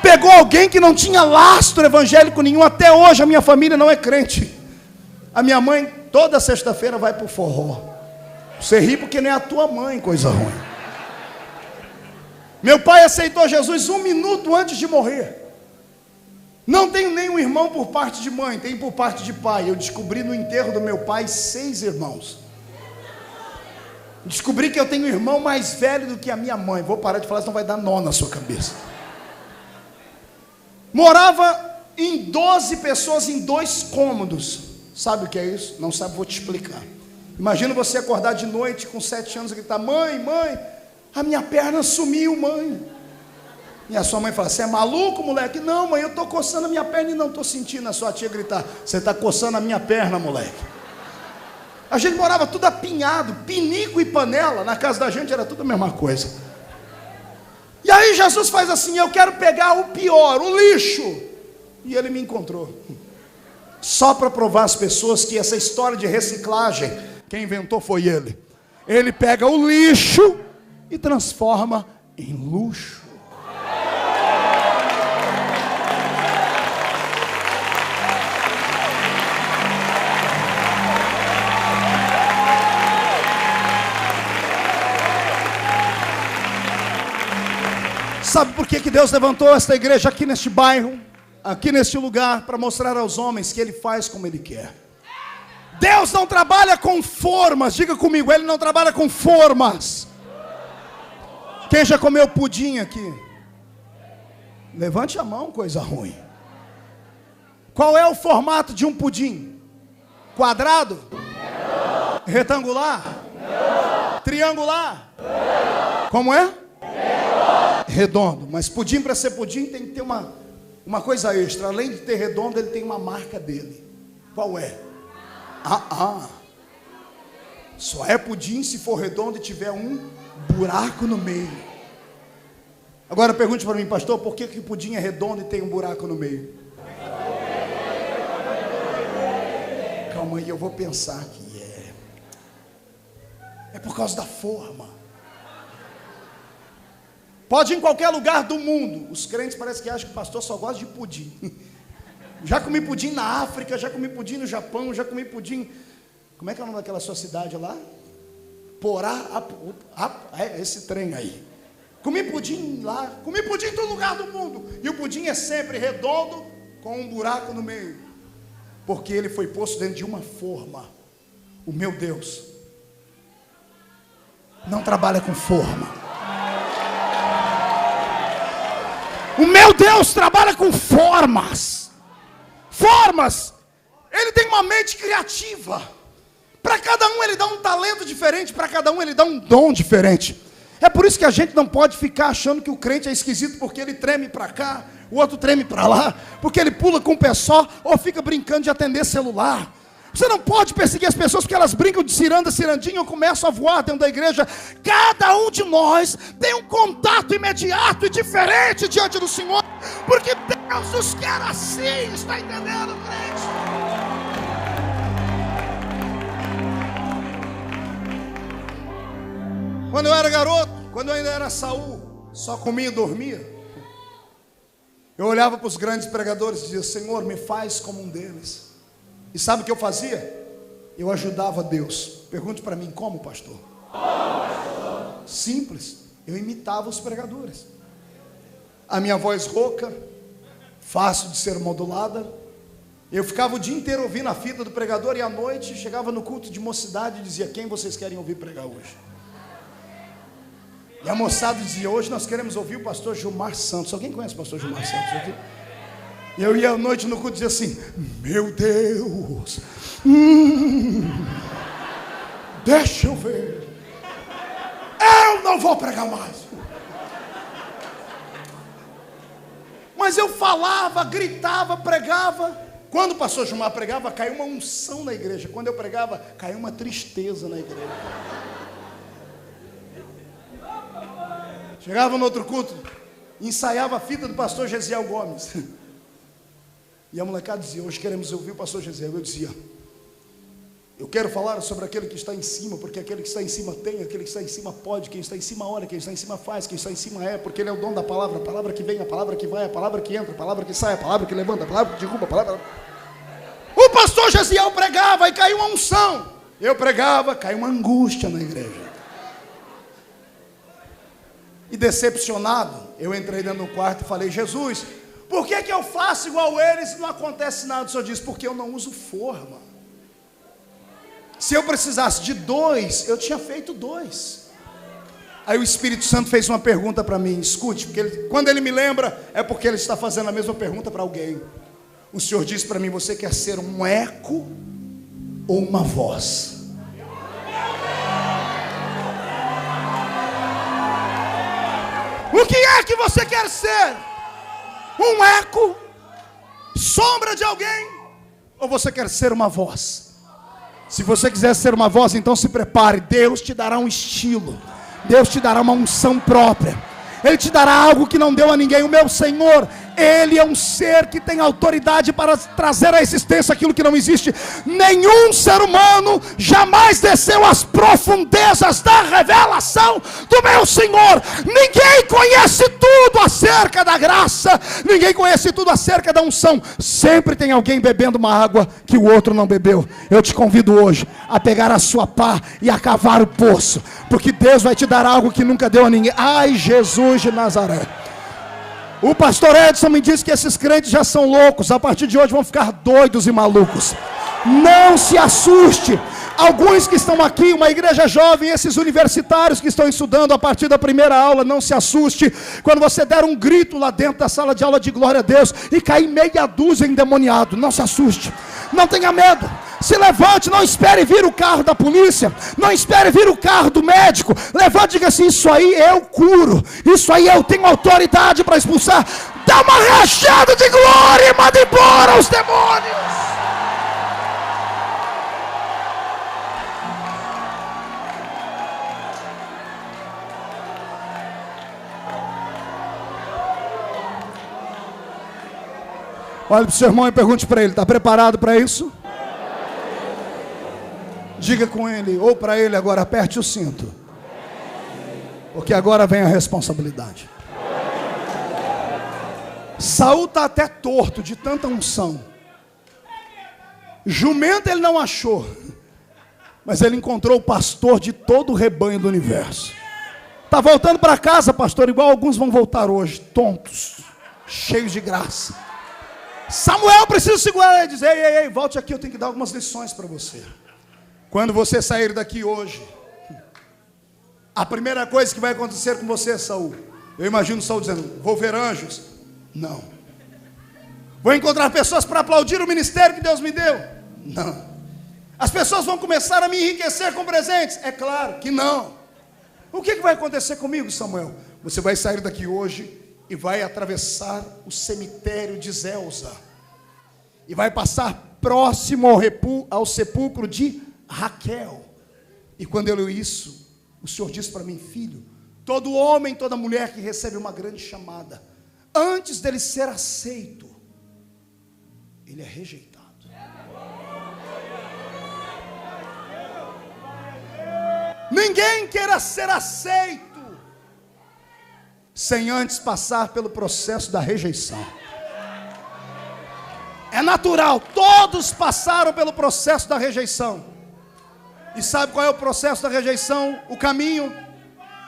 pegou alguém que não tinha lastro evangélico nenhum. Até hoje a minha família não é crente. A minha mãe toda sexta-feira vai para o forró. Você ri porque nem é a tua mãe, coisa ruim. Meu pai aceitou Jesus 1 minuto antes de morrer. Não tenho nenhum irmão por parte de mãe, tenho por parte de pai. Eu descobri no enterro do meu pai 6 irmãos. Descobri que eu tenho um irmão mais velho do que a minha mãe. Vou parar de falar, senão vai dar nó na sua cabeça. Morava em 12 pessoas em 2 cômodos. Sabe o que é isso? Não sabe, vou te explicar. Imagina você acordar de noite com 7 anos e gritar: mãe, mãe, a minha perna sumiu, mãe. E a sua mãe fala: você é maluco, moleque? Não, mãe, eu estou coçando a minha perna e não estou sentindo. A sua tia gritar: você está coçando a minha perna, moleque. A gente morava tudo apinhado, pinico e panela. Na casa da gente era tudo a mesma coisa. E aí Jesus faz assim: eu quero pegar o pior, o lixo. E ele me encontrou. Só para provar às pessoas que essa história de reciclagem, quem inventou foi ele. Ele pega o lixo e transforma em luxo. Sabe por que Deus levantou esta igreja aqui neste bairro, aqui neste lugar, para mostrar aos homens que Ele faz como Ele quer. Deus não trabalha com formas, diga comigo, Ele não trabalha com formas. Quem já comeu pudim aqui? Levante a mão, coisa ruim. Qual é o formato de um pudim? Quadrado? Retangular? Triangular? Como é? Redondo. Mas pudim, para ser pudim, tem que ter uma coisa extra. Além de ter redondo, ele tem uma marca dele. Qual é? Só é pudim se for redondo e tiver um buraco no meio. Agora pergunte para mim, pastor, por que o pudim é redondo e tem um buraco no meio? Calma aí, eu vou pensar que é por causa da forma. Pode ir em qualquer lugar do mundo. Os crentes parecem que acham que o pastor só gosta de pudim. Já comi pudim na África, já comi pudim no Japão, já comi pudim... Como é que é o nome daquela sua cidade lá? Esse trem aí. Comi pudim lá, comi pudim em todo lugar do mundo. E o pudim é sempre redondo, com um buraco no meio. Porque ele foi posto dentro de uma forma. O meu Deus não trabalha com forma. O meu Deus trabalha com formas. Formas. Ele tem uma mente criativa. Para cada um ele dá um talento diferente. Para cada um ele dá um dom diferente. É por isso que a gente não pode ficar achando que o crente é esquisito, porque ele treme para cá, o outro treme para lá, porque ele pula com o pé só, ou fica brincando de atender celular. Você não pode perseguir as pessoas porque elas brincam de ciranda, cirandinha, ou começam a voar dentro da igreja. Cada um de nós tem um contato imediato e diferente diante do Senhor, porque Deus nos quer assim, está entendendo, crente? Quando eu era garoto, quando eu ainda era Saul, só comia e dormia, eu olhava para os grandes pregadores e dizia: Senhor, me faz como um deles. E sabe o que eu fazia? Eu ajudava Deus. Pergunte para mim, como, pastor? Simples, eu imitava os pregadores. A minha voz rouca, fácil de ser modulada. Eu ficava o dia inteiro ouvindo a fita do pregador, e à noite chegava no culto de mocidade e dizia: quem vocês querem ouvir pregar hoje? E a moçada dizia: hoje nós queremos ouvir o pastor Gilmar Santos. Alguém conhece o pastor Gilmar Santos aqui? E eu ia à noite no culto e dizia assim: meu Deus, deixa eu ver, eu não vou pregar mais. Mas eu falava, gritava, pregava. Quando o pastor Gilmar pregava, caiu uma unção na igreja. Quando eu pregava, caiu uma tristeza na igreja. Chegava no outro culto, ensaiava a fita do pastor Gesiel Gomes. E a molecada dizia: hoje queremos ouvir o pastor Gesiel. Eu dizia: eu quero falar sobre aquele que está em cima, porque aquele que está em cima tem, aquele que está em cima pode, quem está em cima olha, quem está em cima faz, quem está em cima é, porque ele é o dono da palavra, a palavra que vem, a palavra que vai, a palavra que entra, a palavra que sai, a palavra que levanta, a palavra que derruba, a palavra... O pastor Gesiel pregava e caiu uma unção. Eu pregava, caiu uma angústia na igreja. E decepcionado, eu entrei dentro do quarto e falei: Jesus, por que eu faço igual eles e não acontece nada? O Senhor disse: porque eu não uso forma. Se eu precisasse de 2, eu tinha feito 2. Aí o Espírito Santo fez uma pergunta para mim. Escute, porque quando ele me lembra, é porque ele está fazendo a mesma pergunta para alguém. O Senhor disse para mim: você quer ser um eco ou uma voz? O que é que você quer ser? Um eco? Sombra de alguém? Ou você quer ser uma voz? Se você quiser ser uma voz, então se prepare. Deus te dará um estilo. Deus te dará uma unção própria. Ele te dará algo que não deu a ninguém. O meu Senhor, Ele é um ser que tem autoridade para trazer à existência aquilo que não existe. Nenhum ser humano jamais desceu às profundezas da revelação do meu Senhor. Ninguém conhece tudo acerca da graça. Ninguém conhece tudo acerca da unção. Sempre tem alguém bebendo uma água que o outro não bebeu. Eu te convido hoje a pegar a sua pá e a cavar o poço, porque Deus vai te dar algo que nunca deu a ninguém. Ai, Jesus de Nazaré, O pastor Edson me disse que esses crentes já são loucos. A partir de hoje vão ficar doidos e malucos. Não se assuste. Alguns que estão aqui, uma igreja jovem, esses universitários que estão estudando a partir da primeira aula, não se assuste quando você der um grito lá dentro da sala de aula de glória a Deus e cair meia dúzia endemoniado. Não se assuste, não tenha medo. Se levante, não espere vir o carro da polícia, não espere vir o carro do médico. Levante e diga assim: isso aí eu curo, isso aí eu tenho autoridade para expulsar. Dá uma rachada de glória e manda embora os demônios. Olhe para o seu irmão e pergunte para ele: está preparado para isso? Diga com ele, ou para ele agora: aperte o cinto, porque agora vem a responsabilidade. Saul está até torto de tanta unção. Jumento ele não achou, mas ele encontrou o pastor de todo o rebanho do universo. Está voltando para casa, pastor, igual alguns vão voltar hoje, tontos, cheios de graça. Samuel precisa segurar ele e dizer: ei, volte aqui, eu tenho que dar algumas lições para você. Quando você sair daqui hoje, a primeira coisa que vai acontecer com você, Saul, eu imagino Saul dizendo: vou ver anjos? Não. Vou encontrar pessoas para aplaudir o ministério que Deus me deu? Não. As pessoas vão começar a me enriquecer com presentes? É claro que não. O que vai acontecer comigo, Samuel? Você vai sair daqui hoje e vai atravessar o cemitério de Zelza, e vai passar próximo ao sepulcro de Raquel. E quando eu li isso, o Senhor disse para mim: filho, todo homem, toda mulher que recebe uma grande chamada, antes dele ser aceito, ele é rejeitado. Ninguém queira ser aceito sem antes passar pelo processo da rejeição. É natural, todos passaram pelo processo da rejeição. E sabe qual é o processo da rejeição? O caminho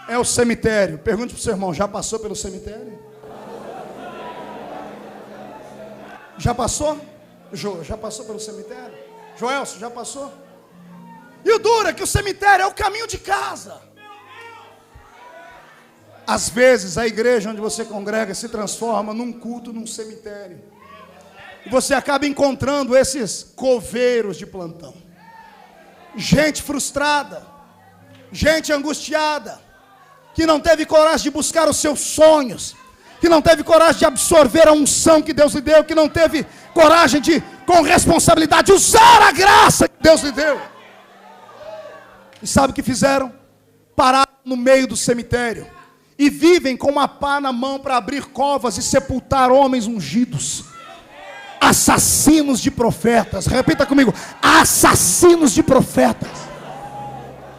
é o cemitério. Pergunte para o seu irmão: já passou pelo cemitério? Já passou? Já passou pelo cemitério? Joelson, já passou? E o duro é que o cemitério é o caminho de casa. Às vezes a igreja onde você congrega se transforma num culto, num cemitério. E você acaba encontrando esses coveiros de plantão. Gente frustrada, gente angustiada, que não teve coragem de buscar os seus sonhos, que não teve coragem de absorver a unção que Deus lhe deu, que não teve coragem de, com responsabilidade, usar a graça que Deus lhe deu. E sabe o que fizeram? Pararam no meio do cemitério e vivem com uma pá na mão para abrir covas e sepultar homens ungidos, assassinos de profetas. Repita comigo: assassinos de profetas.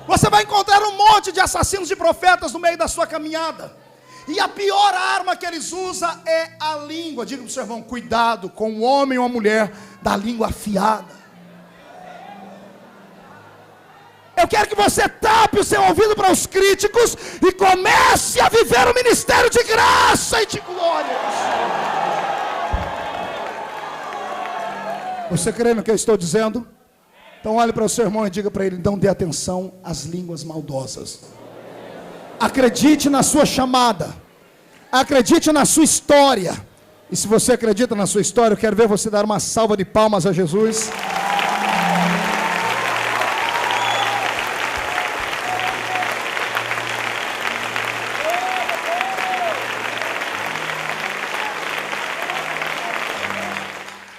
Você vai encontrar um monte de assassinos de profetas no meio da sua caminhada. E a pior arma que eles usam é a língua. Diga para o seu irmão: cuidado com o homem ou a mulher da língua afiada. Eu quero que você tape o seu ouvido para os críticos e comece a viver o ministério de graça e de glória. Você crê no que eu estou dizendo? Então olhe para o seu irmão e diga para ele: não dê atenção às línguas maldosas. Acredite na sua chamada. Acredite na sua história. E se você acredita na sua história, eu quero ver você dar uma salva de palmas a Jesus.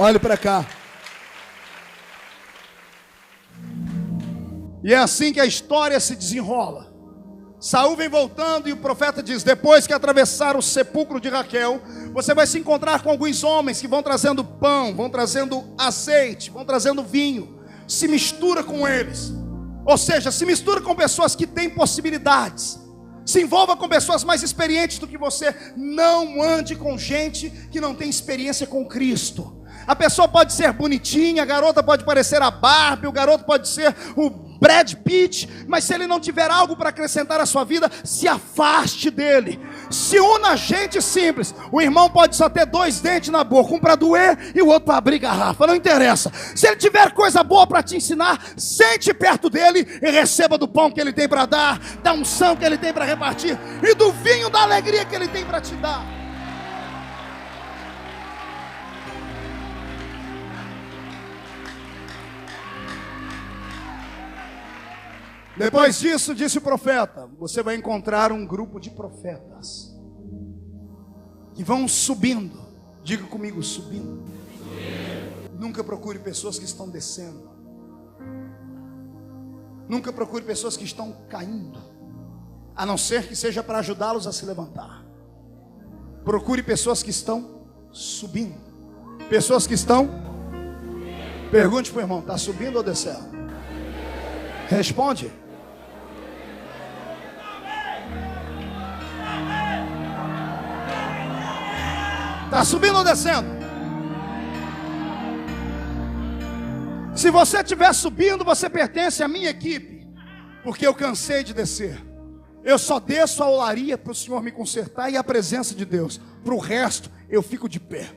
Olhe para cá. E é assim que a história se desenrola. Saul vem voltando e o profeta diz: depois que atravessar o sepulcro de Raquel, você vai se encontrar com alguns homens que vão trazendo pão, vão trazendo azeite, vão trazendo vinho. Se mistura com eles. Ou seja, se mistura com pessoas que têm possibilidades. Se envolva com pessoas mais experientes do que você. Não ande com gente que não tem experiência com Cristo. A pessoa pode ser bonitinha, a garota pode parecer a Barbie, o garoto pode ser o Brad Pitt, mas se ele não tiver algo para acrescentar à sua vida, se afaste dele. Se una a gente simples. O irmão pode só ter 2 dentes na boca, um para doer e o outro para abrir garrafa, não interessa. Se ele tiver coisa boa para te ensinar, sente perto dele e receba do pão que ele tem para dar, da unção que ele tem para repartir e do vinho da alegria que ele tem para te dar. Depois disso, disse o profeta, você vai encontrar um grupo de profetas que vão subindo. Diga comigo, subindo. Nunca procure pessoas que estão descendo. Nunca procure pessoas que estão caindo, a não ser que seja para ajudá-los a se levantar. Procure pessoas que estão subindo. Pessoas que estão... Pergunte para o irmão, está subindo ou descendo? Responde. Está subindo ou descendo? Se você estiver subindo, você pertence à minha equipe, porque eu cansei de descer. Eu só desço a olaria para o Senhor me consertar e a presença de Deus. Para o resto, eu fico de pé.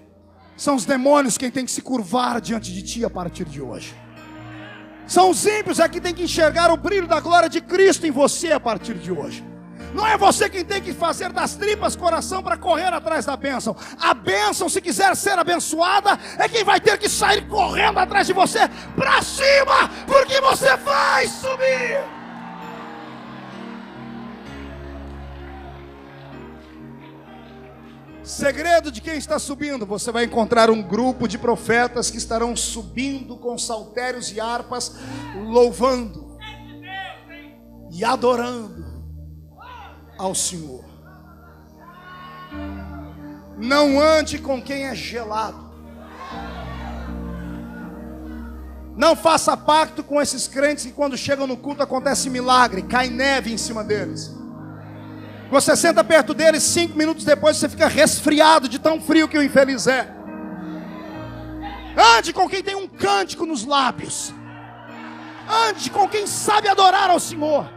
São os demônios quem tem que se curvar diante de ti a partir de hoje. São os ímpios que tem que enxergar o brilho da glória de Cristo em você a partir de hoje. Não é você quem tem que fazer das tripas coração para correr atrás da bênção. A bênção, se quiser ser abençoada, é quem vai ter que sair correndo atrás de você para cima, porque você vai subir. Segredo de quem está subindo: você vai encontrar um grupo de profetas que estarão subindo com saltérios e harpas, louvando e adorando ao Senhor. Não ande com quem é gelado. Não faça pacto com esses crentes que quando chegam no culto acontece milagre, cai neve em cima deles. Você senta perto deles, 5 minutos depois você fica resfriado de tão frio que o infeliz é. Ande com quem tem um cântico nos lábios. Ande com quem sabe adorar ao Senhor.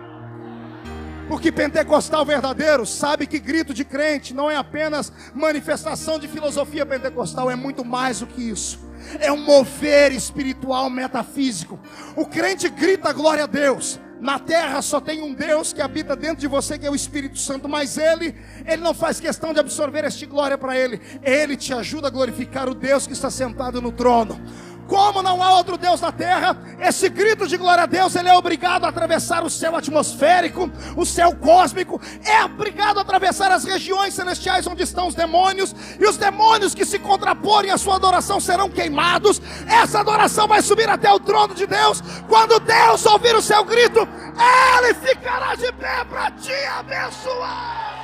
Porque pentecostal verdadeiro sabe que grito de crente não é apenas manifestação de filosofia pentecostal, é muito mais do que isso. É um mover espiritual metafísico. O crente grita glória a Deus. Na terra só tem um Deus que habita dentro de você, que é o Espírito Santo. Mas Ele não faz questão de absorver esta glória para Ele. Ele te ajuda a glorificar o Deus que está sentado no trono. Como não há outro Deus na terra, esse grito de glória a Deus, ele é obrigado a atravessar o céu atmosférico, o céu cósmico, é obrigado a atravessar as regiões celestiais onde estão os demônios, e os demônios que se contraporem à sua adoração serão queimados. Essa adoração vai subir até o trono de Deus. Quando Deus ouvir o seu grito, Ele ficará de pé para te abençoar.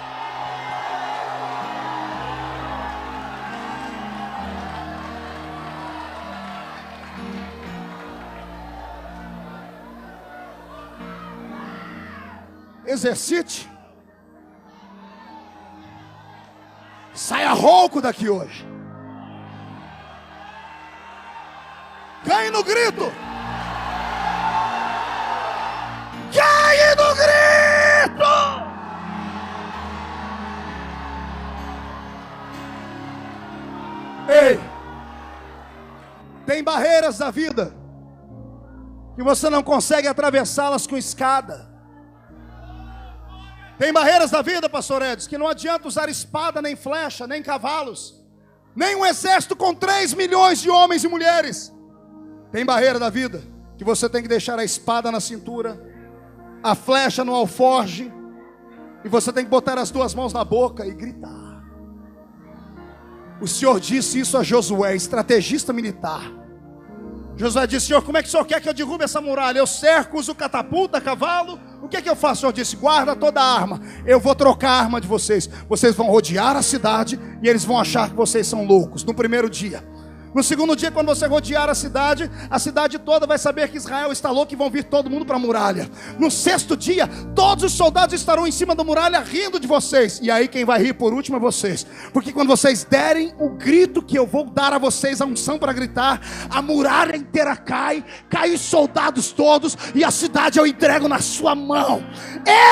Exercite. Saia rouco daqui hoje. Ganhe no grito. Ganhe no grito. Ei, tem barreiras da vida que você não consegue atravessá-las com escada. Tem barreiras da vida, pastor Edson, que não adianta usar espada, nem flecha, nem cavalos, nem um exército com 3 milhões de homens e mulheres. Tem barreira da vida que você tem que deixar a espada na cintura, a flecha no alforje, e você tem que botar as 2 mãos na boca e gritar. O Senhor disse isso a Josué, estrategista militar. Josué disse: Senhor, como é que o Senhor quer que eu derrube essa muralha? Eu cerco, uso catapulta, cavalo. O que é que eu faço? O Senhor disse: guarda toda a arma. Eu vou trocar a arma de vocês. Vocês vão rodear a cidade e eles vão achar que vocês são loucos. No primeiro dia, No segundo dia, quando você rodear a cidade toda vai saber que Israel está louco e vão vir todo mundo para a muralha. No sexto dia, todos os soldados estarão em cima da muralha rindo de vocês. E aí quem vai rir por último é vocês. Porque quando vocês derem o grito que eu vou dar a vocês, a unção para gritar, a muralha inteira cai os soldados todos e a cidade eu entrego na sua mão.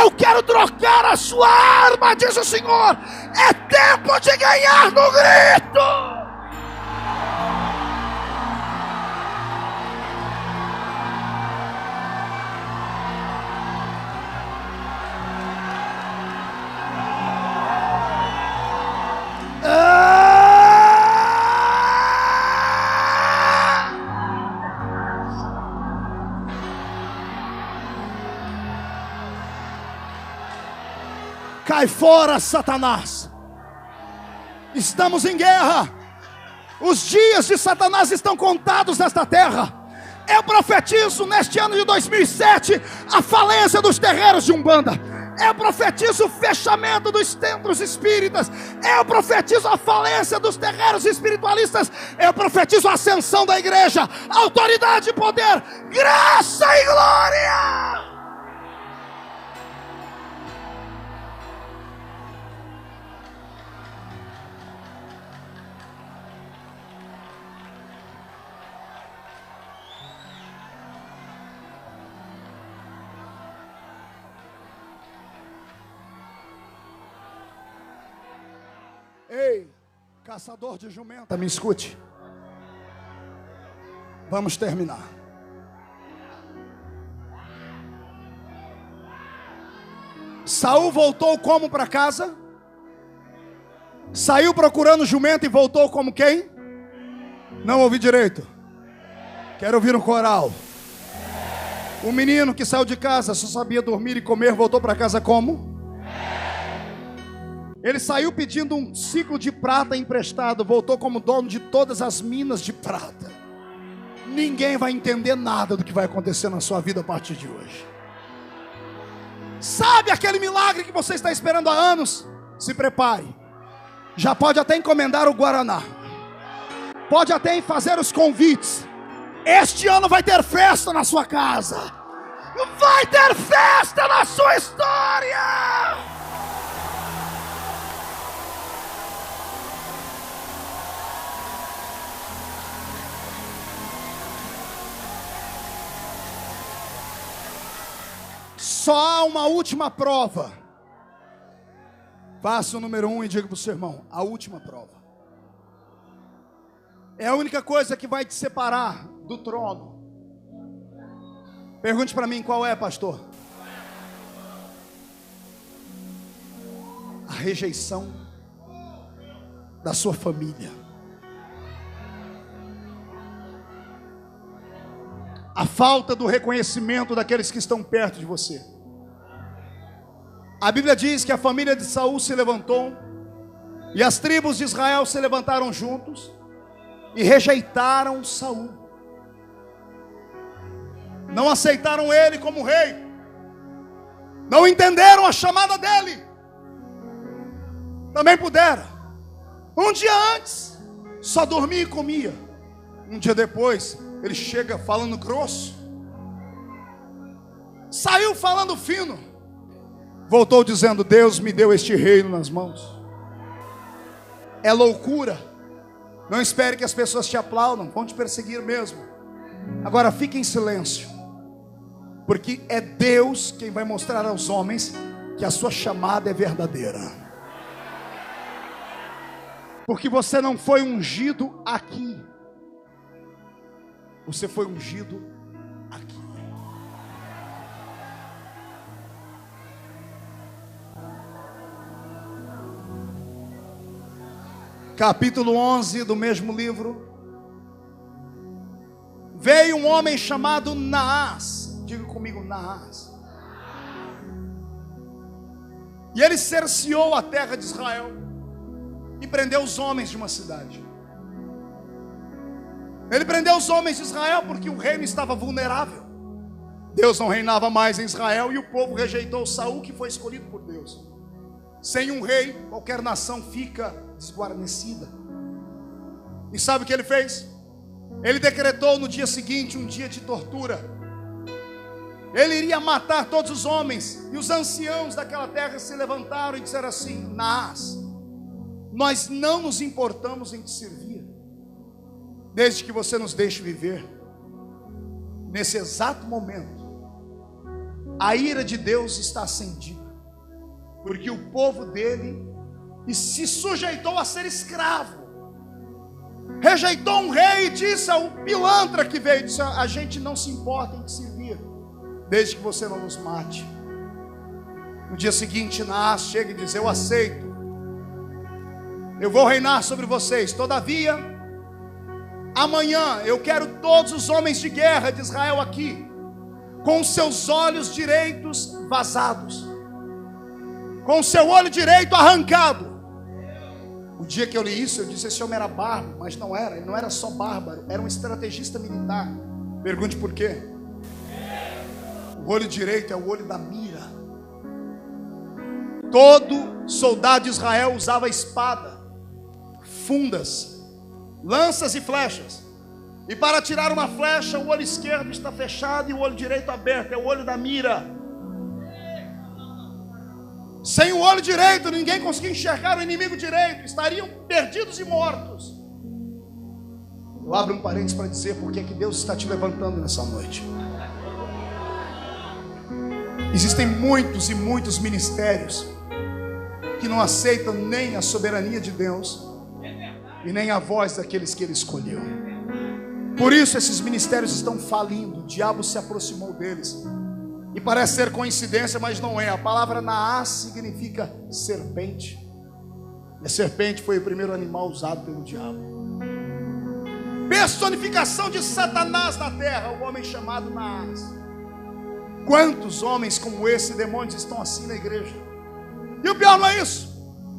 Eu quero trocar a sua arma, diz o Senhor. É tempo de ganhar no grito. Cai fora, Satanás. Estamos em guerra. Os dias de Satanás estão contados nesta terra. Eu profetizo neste ano de 2007 a falência dos terreiros de Umbanda. Eu profetizo o fechamento dos centros espíritas. Eu profetizo a falência dos terreiros espiritualistas. Eu profetizo a ascensão da igreja, autoridade e poder, graça e glória. Ei, caçador de jumenta, me escute. Vamos terminar. Saul voltou como para casa? Saiu procurando jumento e voltou como quem? Não ouvi direito. Quero ouvir um coral. O menino que saiu de casa só sabia dormir e comer, voltou para casa como? Ele saiu pedindo um ciclo de prata emprestado, voltou como dono de todas as minas de prata. Ninguém vai entender nada do que vai acontecer na sua vida a partir de hoje. Sabe aquele milagre que você está esperando há anos? Se prepare. Já pode até encomendar o Guaraná. Pode até fazer os convites. Este ano vai ter festa na sua casa. Vai ter festa na sua história. Só há uma última prova. Faça o número 1 e diga para o seu irmão: a última prova. É a única coisa que vai te separar do trono. Pergunte para mim qual é, pastor. A rejeição da sua família. A falta do reconhecimento daqueles que estão perto de você. A Bíblia diz que a família de Saul se levantou e as tribos de Israel se levantaram juntos e rejeitaram Saul. Não aceitaram ele como rei. Não entenderam a chamada dele. Também puderam. Um dia antes, só dormia e comia. Um dia depois, ele chega falando grosso. Saiu falando fino. Voltou dizendo: Deus me deu este reino nas mãos. É loucura. Não espere que as pessoas te aplaudam, vão te perseguir mesmo. Agora fique em silêncio, porque é Deus quem vai mostrar aos homens que a sua chamada é verdadeira. Porque você não foi ungido aqui. Você foi ungido aqui. Capítulo 11 do mesmo livro. Veio um homem chamado Naás. Diga comigo, Naás. E ele cerceou a terra de Israel e prendeu os homens de uma cidade. Ele prendeu os homens de Israel porque o reino estava vulnerável. Deus não reinava mais em Israel e o povo rejeitou Saul, que foi escolhido por Deus. Sem um rei, qualquer nação fica desguarnecida. E sabe o que ele fez? Ele decretou no dia seguinte um dia de tortura. Ele iria matar todos os homens. E os anciãos daquela terra se levantaram e disseram assim: Naás, nós não nos importamos em te servir, desde que você nos deixe viver. Nesse exato momento, a ira de Deus está acendida, porque o povo dele se sujeitou a ser escravo, rejeitou um rei e disse ao pilantra que veio, disse: a gente não se importa em te servir, desde que você não nos mate. No dia seguinte, Naás chega e diz: eu aceito, eu vou reinar sobre vocês. Todavia, amanhã eu quero todos os homens de guerra de Israel aqui, com os seus olhos direitos vazados, com o seu olho direito arrancado. O dia que eu li isso, eu disse: esse homem era bárbaro. Mas não era, ele não era só bárbaro, era um estrategista militar. Pergunte por quê? O olho direito é o olho da mira. Todo soldado de Israel usava espada, fundas, lanças e flechas. E para tirar uma flecha, o olho esquerdo está fechado e o olho direito aberto, é o olho da mira. Sem o olho direito, ninguém conseguia enxergar o inimigo direito, estariam perdidos e mortos. Eu abro um parênteses para dizer porque é que Deus está te levantando nessa noite. Existem muitos e muitos ministérios que não aceitam nem a soberania de Deus e nem a voz daqueles que Ele escolheu. Por isso esses ministérios estão falindo. O diabo se aproximou deles. E parece ser coincidência, mas não é. A palavra Naás significa serpente. E a serpente foi o primeiro animal usado pelo diabo. Personificação de Satanás na terra, o homem chamado Naás. Quantos homens como esse, demônios, estão assim na igreja? E o pior não é isso.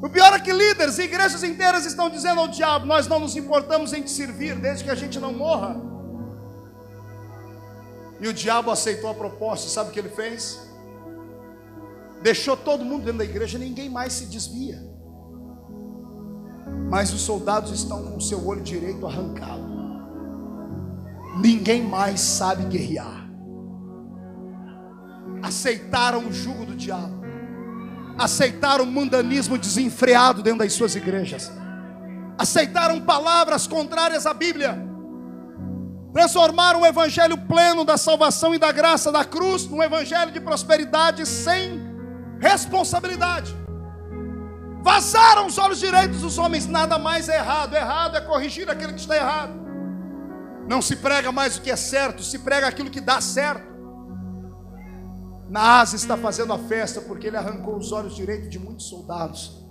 O pior é que líderes e igrejas inteiras estão dizendo ao diabo: nós não nos importamos em te servir, desde que a gente não morra. E o diabo aceitou a proposta. Sabe o que ele fez? Deixou todo mundo dentro da igreja, ninguém mais se desvia. Mas os soldados estão com o seu olho direito arrancado. Ninguém mais sabe guerrear. Aceitaram o jugo do diabo. Aceitaram o mundanismo desenfreado dentro das suas igrejas. Aceitaram palavras contrárias à Bíblia. Transformaram o evangelho pleno da salvação e da graça da cruz num evangelho de prosperidade sem responsabilidade. Vazaram os olhos direitos dos homens. Nada mais é errado. Errado é corrigir aquilo que está errado. Não se prega mais o que é certo, se prega aquilo que dá certo. Naás está fazendo a festa porque ele arrancou os olhos direitos de muitos soldados.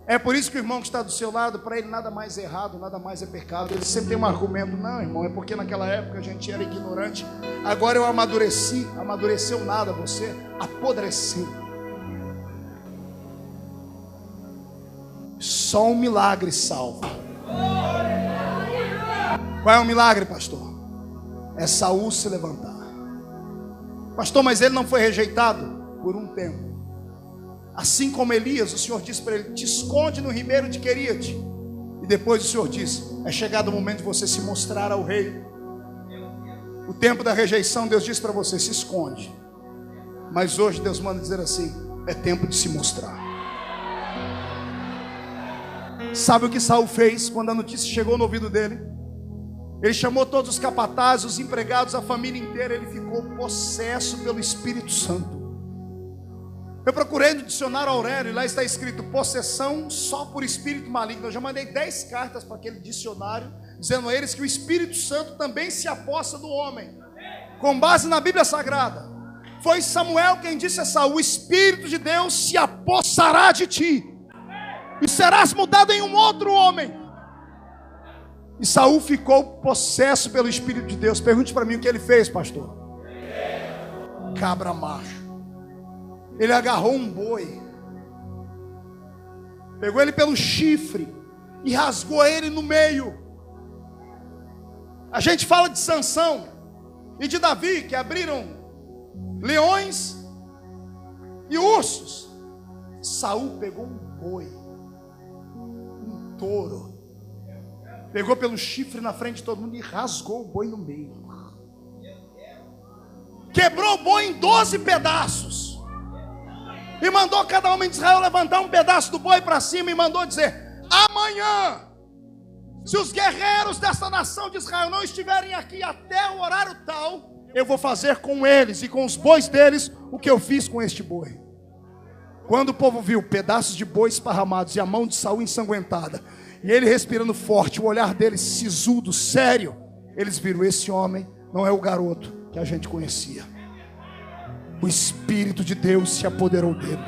É por isso que o irmão que está do seu lado, para ele nada mais é errado, nada mais é pecado. Ele sempre tem um argumento: não, irmão, é porque naquela época a gente era ignorante. Agora eu amadureci. Amadureceu nada, você apodreceu. Só um milagre salva. Qual é o milagre, pastor? É Saul se levantar. Pastor, mas ele não foi rejeitado? Por um tempo. Assim como Elias, o Senhor disse para ele: te esconde no ribeiro de Querite. E depois o Senhor disse: é chegado o momento de você se mostrar ao rei. O tempo da rejeição, Deus disse para você: se esconde. Mas hoje Deus manda dizer assim: é tempo de se mostrar. Sabe o que Saul fez quando a notícia chegou no ouvido dele? Ele chamou todos os capatazes, os empregados, a família inteira. Ele ficou possesso pelo Espírito Santo. Eu procurei no dicionário Aurélio e lá está escrito: possessão só por espírito maligno. Eu já mandei 10 cartas para aquele dicionário, dizendo a eles que o Espírito Santo também se apossa do homem, com base na Bíblia Sagrada. Foi Samuel quem disse a Saul: o Espírito de Deus se apossará de ti, e serás mudado em um outro homem. E Saul ficou possesso pelo Espírito de Deus. Pergunte para mim o que ele fez, pastor. Cabra macho. Ele agarrou um boi, pegou ele pelo chifre e rasgou ele no meio. A gente fala de Sansão e de Davi, que abriram leões e ursos. Saul pegou um boi, um touro, pegou pelo chifre na frente de todo mundo e rasgou o boi no meio. Quebrou o boi em 12 pedaços. E mandou cada homem de Israel levantar um pedaço do boi para cima e mandou dizer: amanhã, se os guerreiros dessa nação de Israel não estiverem aqui até o horário tal, eu vou fazer com eles e com os bois deles o que eu fiz com este boi. Quando o povo viu pedaços de boi esparramados e a mão de Saul ensanguentada, e ele respirando forte, o olhar dele sisudo, sério, eles viram: esse homem não é o garoto que a gente conhecia. O Espírito de Deus se apoderou dele.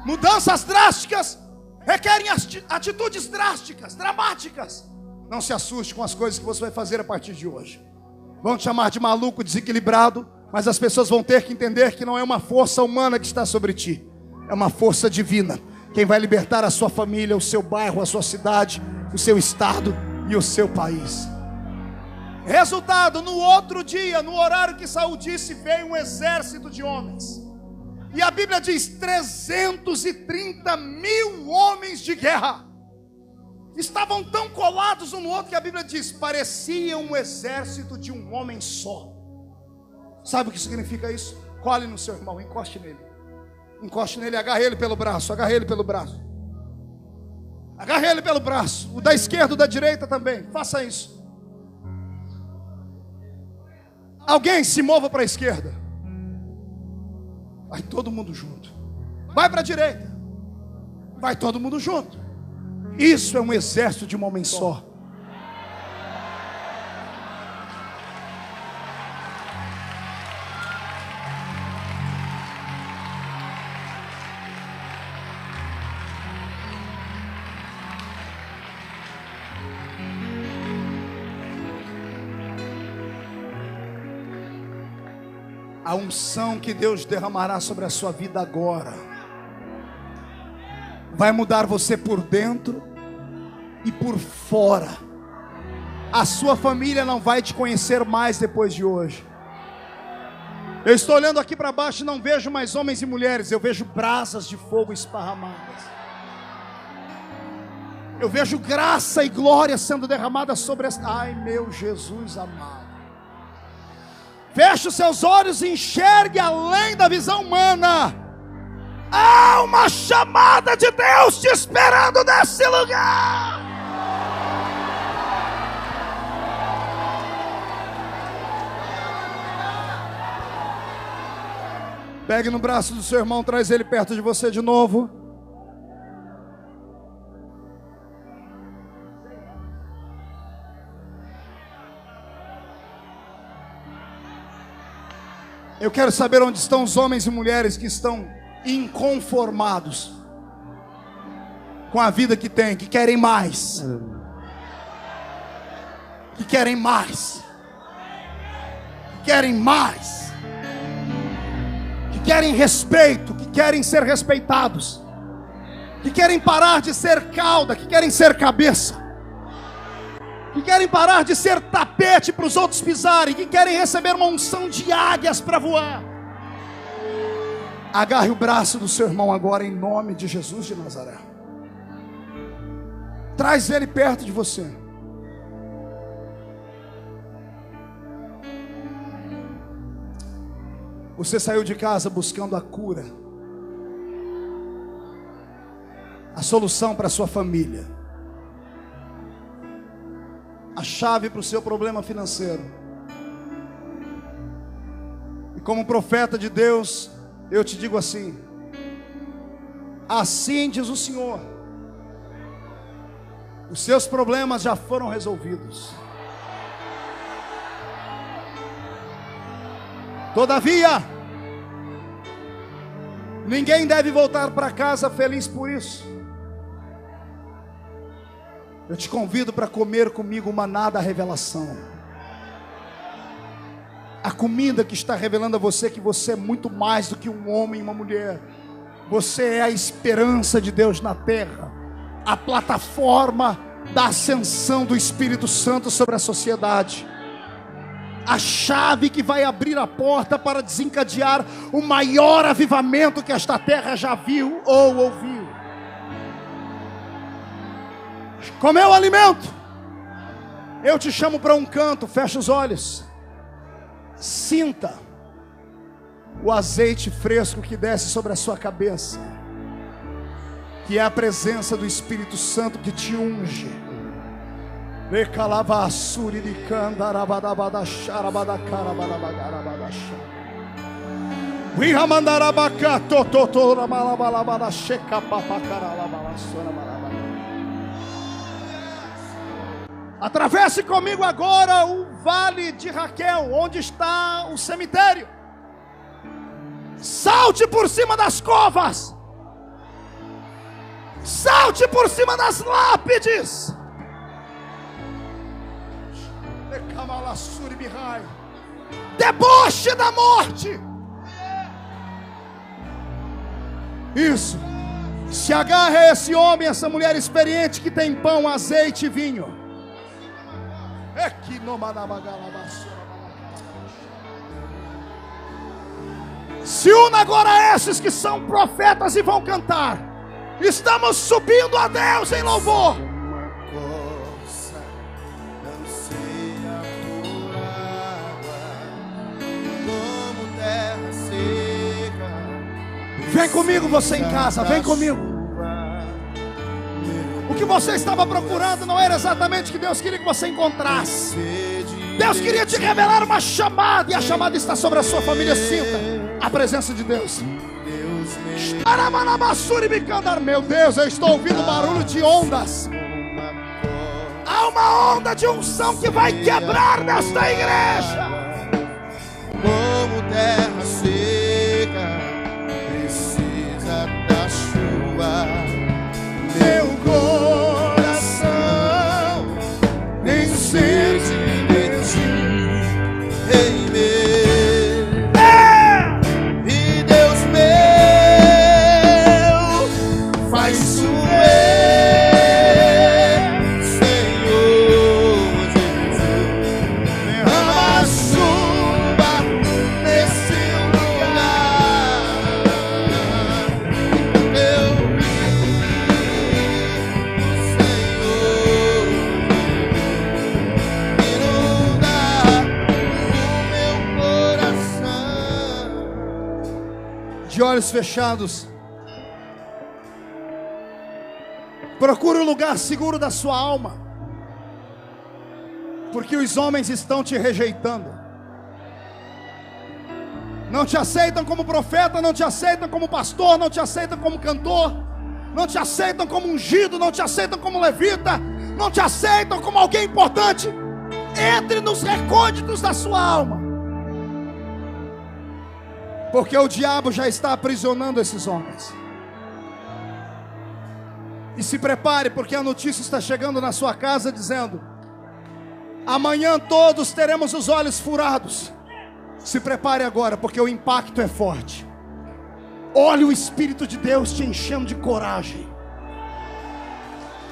Mudanças drásticas requerem atitudes drásticas, dramáticas. Não se assuste com as coisas que você vai fazer a partir de hoje. Vão te chamar de maluco, desequilibrado, mas as pessoas vão ter que entender que não é uma força humana que está sobre ti, é uma força divina. Quem vai libertar a sua família, o seu bairro, a sua cidade, o seu estado e o seu país. Resultado: no outro dia, no horário que Saul disse, veio um exército de homens. E a Bíblia diz: 330 mil homens de guerra. Estavam tão colados um no outro que a Bíblia diz: parecia um exército de um homem só. Sabe o que significa isso? Cole no seu irmão, encoste nele. Encoste nele, agarre ele pelo braço, agarre ele pelo braço. Agarre ele pelo braço. O da esquerda, o da direita também. Faça isso. Alguém se mova para a esquerda. Vai todo mundo junto. Vai para a direita. Vai todo mundo junto. Isso é um exército de um homem só. A unção que Deus derramará sobre a sua vida agora vai mudar você por dentro e por fora. A sua família não vai te conhecer mais depois de hoje. Eu estou olhando aqui para baixo e não vejo mais homens e mulheres. Eu vejo brasas de fogo esparramadas. Eu vejo graça e glória sendo derramada sobre esta... Ai, meu Jesus amado. Feche os seus olhos e enxergue além da visão humana. Há uma chamada de Deus te esperando nesse lugar. Pegue no braço do seu irmão, traz ele perto de você de novo. Eu quero saber onde estão os homens e mulheres que estão inconformados com a vida que têm, que querem mais. Que querem mais. Que querem mais. Que querem respeito, que querem ser respeitados. Que querem parar de ser cauda, que querem ser cabeça. Que querem parar de ser tapete para os outros pisarem, que querem receber uma unção de águias para voar. Agarre o braço do seu irmão agora, em nome de Jesus de Nazaré. Traz ele perto de você. Você saiu de casa buscando a cura, a solução para a sua família, a chave para o seu problema financeiro. E como profeta de Deus, eu te digo assim: assim diz o Senhor, os seus problemas já foram resolvidos. Todavia, ninguém deve voltar para casa feliz por isso. Eu te convido para comer comigo o maná da revelação. A comida que está revelando a você que você é muito mais do que um homem e uma mulher. Você é a esperança de Deus na terra, a plataforma da ascensão do Espírito Santo sobre a sociedade. a chave que vai abrir a porta para desencadear o maior avivamento que esta terra já viu ou ouviu. Comeu o alimento? Eu te chamo para um canto, fecha os olhos. Sinta o azeite fresco que desce sobre a sua cabeça, que é a presença do Espírito Santo que te unge. Atravesse comigo agora o vale de Raquel, onde está o cemitério. Salte por cima das covas. Salte por cima das lápides. Deboche da morte. Isso. Se agarre a esse homem, essa mulher experiente que tem pão, azeite e vinho. Se una agora a esses que são profetas e vão cantar. Estamos subindo a Deus em louvor. Vem comigo, você em casa, vem comigo. O que você estava procurando não era exatamente o que Deus queria que você encontrasse. Deus queria te revelar uma chamada, e a chamada está sobre a sua família. Sinta a presença de Deus. Meu Deus, eu estou ouvindo barulho de ondas. Há uma onda de unção que vai quebrar nesta igreja. Como terra seca precisa da chuva, meu coração nem sede de ti, Rei meu. E Deus meu, faz chover, Senhor Jesus, derrama a chuva nesse lugar. Eu de olhos fechados, procure o lugar seguro da sua alma, porque os homens estão te rejeitando, não te aceitam como profeta, não te aceitam como pastor, não te aceitam como cantor, não te aceitam como ungido, não te aceitam como levita, não te aceitam como alguém importante. Entre nos recônditos da sua alma, porque o diabo já está aprisionando esses homens. E se prepare, porque a notícia está chegando na sua casa dizendo: amanhã todos teremos os olhos furados. Se prepare agora, porque o impacto é forte. Olha o Espírito de Deus te enchendo de coragem.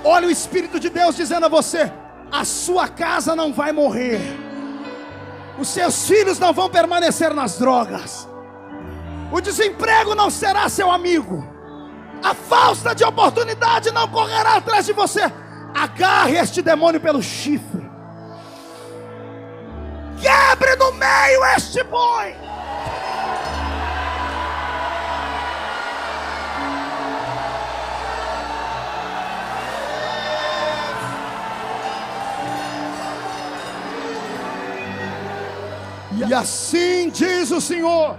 Olha o Espírito de Deus dizendo a você: a sua casa não vai morrer, os seus filhos não vão permanecer nas drogas, o desemprego não será seu amigo, a falta de oportunidade não correrá atrás de você. Agarre este demônio pelo chifre, quebre no meio este boi. E assim diz o Senhor: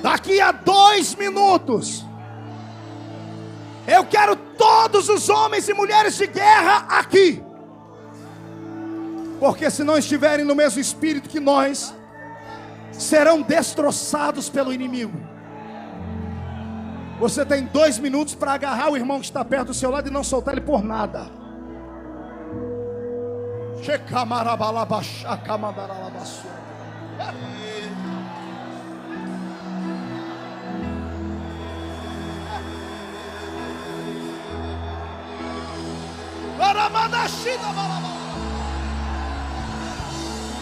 daqui a 2 minutos, eu quero todos os homens e mulheres de guerra aqui, porque se não estiverem no mesmo espírito que nós, serão destroçados pelo inimigo. Você tem 2 minutos para agarrar o irmão que está perto do seu lado e não soltar ele por nada.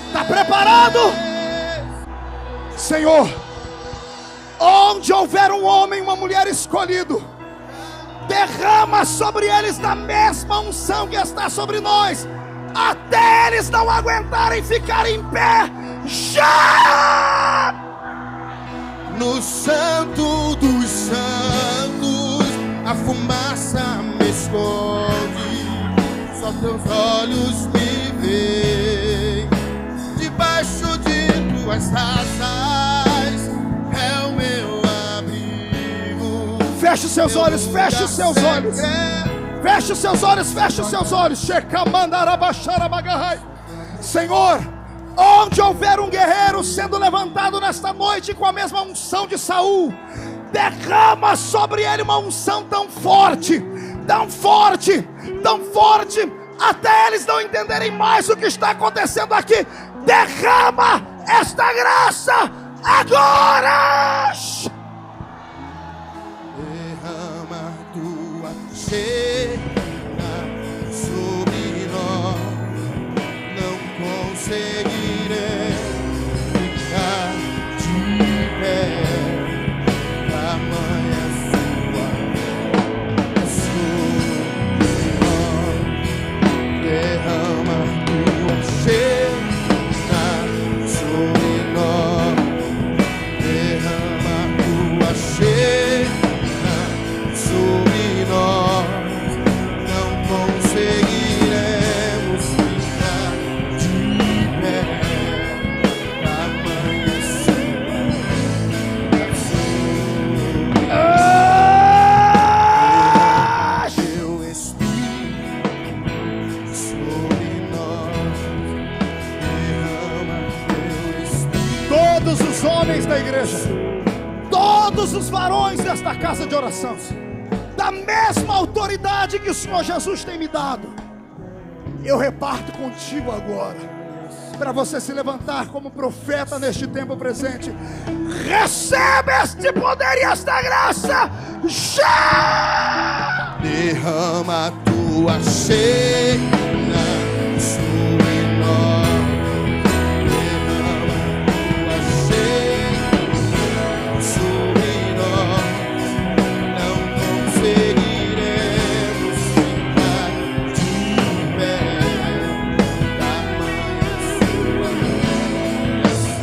Está preparado? Senhor, onde houver um homem e uma mulher escolhido, derrama sobre eles da mesma unção que está sobre nós, até eles não aguentarem ficar em pé. Já! No santo dos santos, a fumaça me esconde, só teus olhos me veem. Debaixo de tuas asas é o meu abrigo. Feche os seus olhos, feche os seus olhos. Feche os seus olhos, feche os seus olhos. Senhor, onde houver um guerreiro sendo levantado nesta noite com a mesma unção de Saul, derrama sobre ele uma unção tão forte, tão forte, tão forte, até eles não entenderem mais o que está acontecendo aqui. Derrama esta graça agora. Derrama tua cena sobre nós, não conseguirei ficar de pé. Tamanha sobre nós. Derrama tua cena sobre nós. Derrama tua cena sobre nós, não conseguiremos ficar de pé. Tamanha teu Espírito sobre nós. Derrama teu Espírito. Todos os homens da igreja, todos os varões desta casa de oração, da mesma autoridade que o Senhor Jesus tem me dado, eu reparto contigo agora, para você se levantar como profeta neste tempo presente. Recebe este poder e esta graça já! Derrama a tua cena sobre nós. Derrama a tua cena sobre nós. Não conseguiremos ficar de pé. Tamanha sua graça.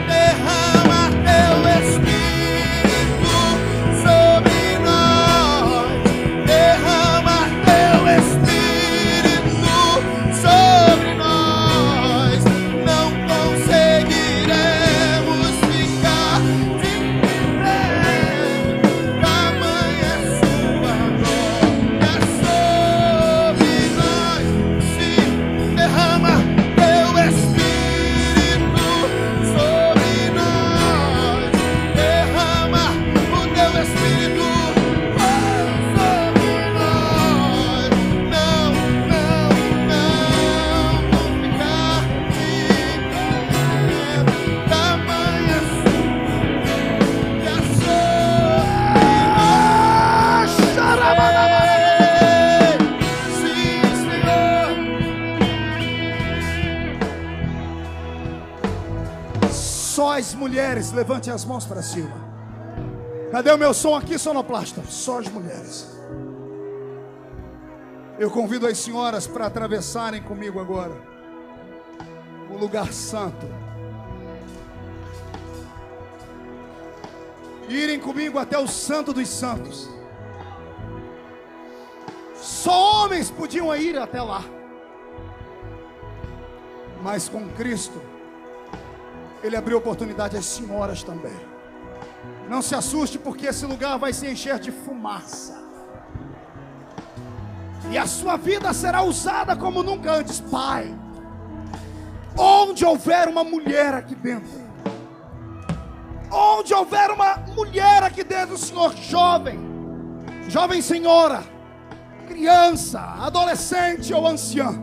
Derrama teu Espírito sobre nós. Derrama teu Espírito sobre nós. Não conseguiremos ficar de pé. Tamanha sua glória sobre nós. Sim, derrama teu Espírito sobre nós. Derrama o teu Espírito sobre nós. Não vou ficar de pé. Tamanha sua sobre nós. Sim, Senhor. Só as mulheres, levante as mãos para cima. Cadê o meu som aqui, sonoplasta? Só as mulheres. Eu convido as senhoras para atravessarem comigo agora o lugar santo. Irem comigo até o Santo dos Santos. Só homens podiam ir até lá, mas com Cristo Ele abriu oportunidade às senhoras também. Não se assuste, porque esse lugar vai se encher de fumaça, e a sua vida será usada como nunca antes. Pai, onde houver uma mulher aqui dentro, onde houver uma mulher aqui dentro, Senhor, jovem senhora, criança, adolescente ou anciã,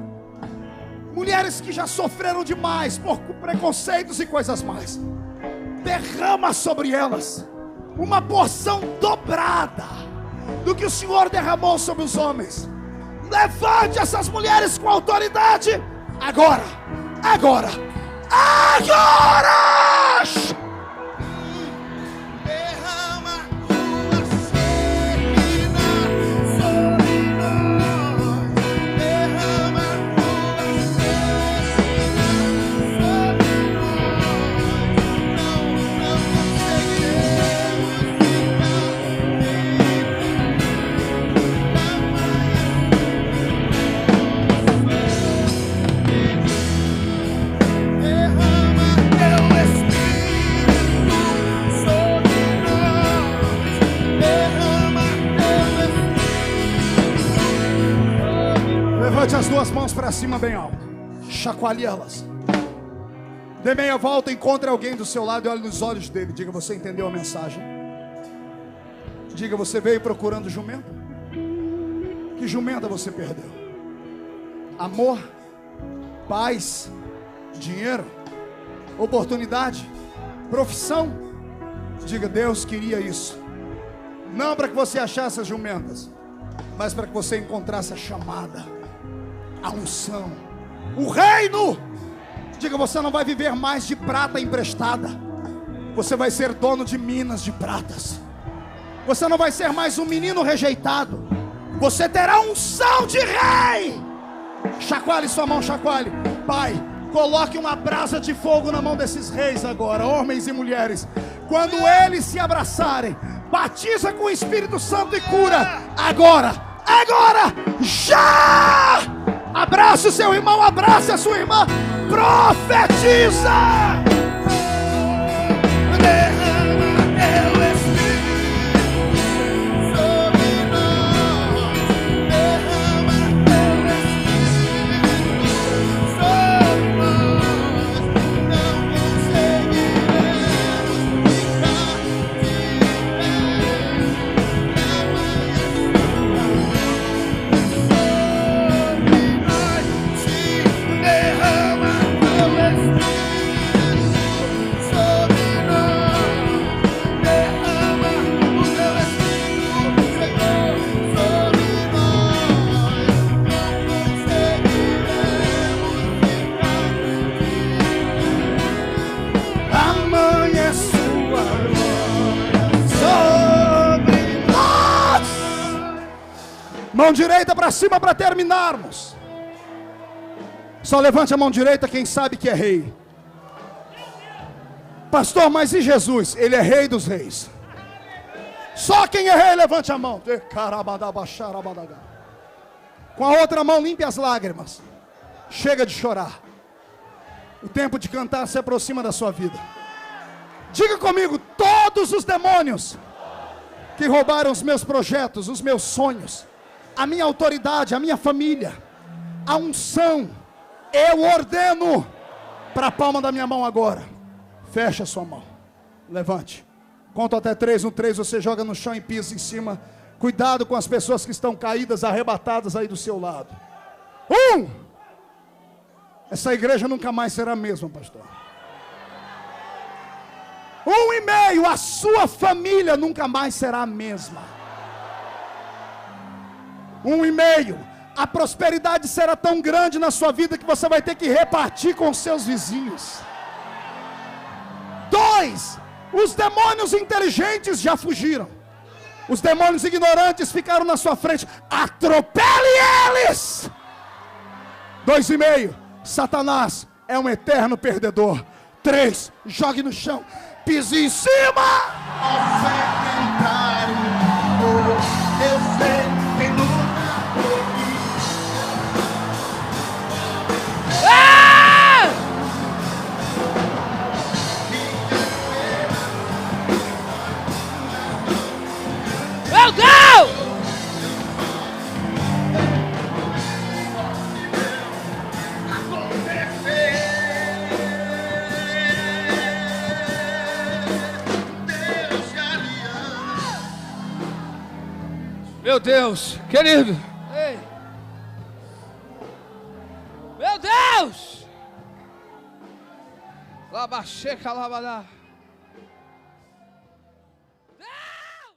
mulheres que já sofreram demais por preconceitos e coisas mais, derrama sobre elas uma porção dobrada do que o Senhor derramou sobre os homens. Levante essas mulheres com autoridade. Agora, agora, agora! Derrama tua sequina sobre nós. Derrama tua sequina sobre nós. Não derrama teu Espírito sobre nós. Derrama teu Espírito. Levante as duas mãos para cima bem alto. Chacoalhe elas. Dê meia volta, encontre alguém do seu lado e olhe nos olhos dele. Diga, você entendeu a mensagem? Diga, você veio procurando jumenta? Que jumenta você perdeu? Amor? Paz? Dinheiro? Oportunidade? Profissão? Diga, Deus queria isso. Não para que você achasse as jumentas, mas para que você encontrasse a chamada, a unção, o reino. Diga, você não vai viver mais de prata emprestada. Você vai ser dono de minas de pratas. Você não vai ser mais um menino rejeitado. Você terá unção de rei. Chacoalhe sua mão, chacoalhe. Pai, coloque uma brasa de fogo na mão desses reis agora, homens e mulheres. Quando eles se abraçarem, batiza com o Espírito Santo e cura. Agora, agora, já! Abrace o seu irmão, abrace a sua irmã. Profetiza! Derrama teu Espírito sobre nós. Derrama teu Espírito sobre nós. Não conseguiremos ficar de derrama teu Espírito sobre nós. Derrama o teu Espírito, Senhor, sobre nós. Não conseguiremos ficar. Amanhã é sua glória sobre nós. Mão direita para cima para terminarmos. Só levante a mão direita quem sabe que é rei. Pastor, mas e Jesus? Ele é rei dos reis. Só quem é rei, levante a mão. Com a outra mão, limpe as lágrimas. Chega de chorar. O tempo de cantar se aproxima da sua vida. Diga comigo, todos os demônios que roubaram os meus projetos, os meus sonhos, a minha autoridade, a minha família, a unção, eu ordeno para a palma da minha mão agora. Feche a sua mão. Levante. Conto até 3. No 3 você joga no chão e pisa em cima. Cuidado com as pessoas que estão caídas, arrebatadas aí do seu lado. 1. Essa igreja nunca mais será a mesma, pastor. 1,5. A sua família nunca mais será a mesma. 1,5. A prosperidade será tão grande na sua vida que você vai ter que repartir com os seus vizinhos. 2. Os demônios inteligentes já fugiram. Os demônios ignorantes ficaram na sua frente. Atropele eles. 2,5. Satanás é um eterno perdedor. 3. Jogue no chão. Pise em cima. Ofertário, eu sei que nunca Meu Deus! Meu Deus, querido. Ei. Meu Deus! Labaxeca, labadá.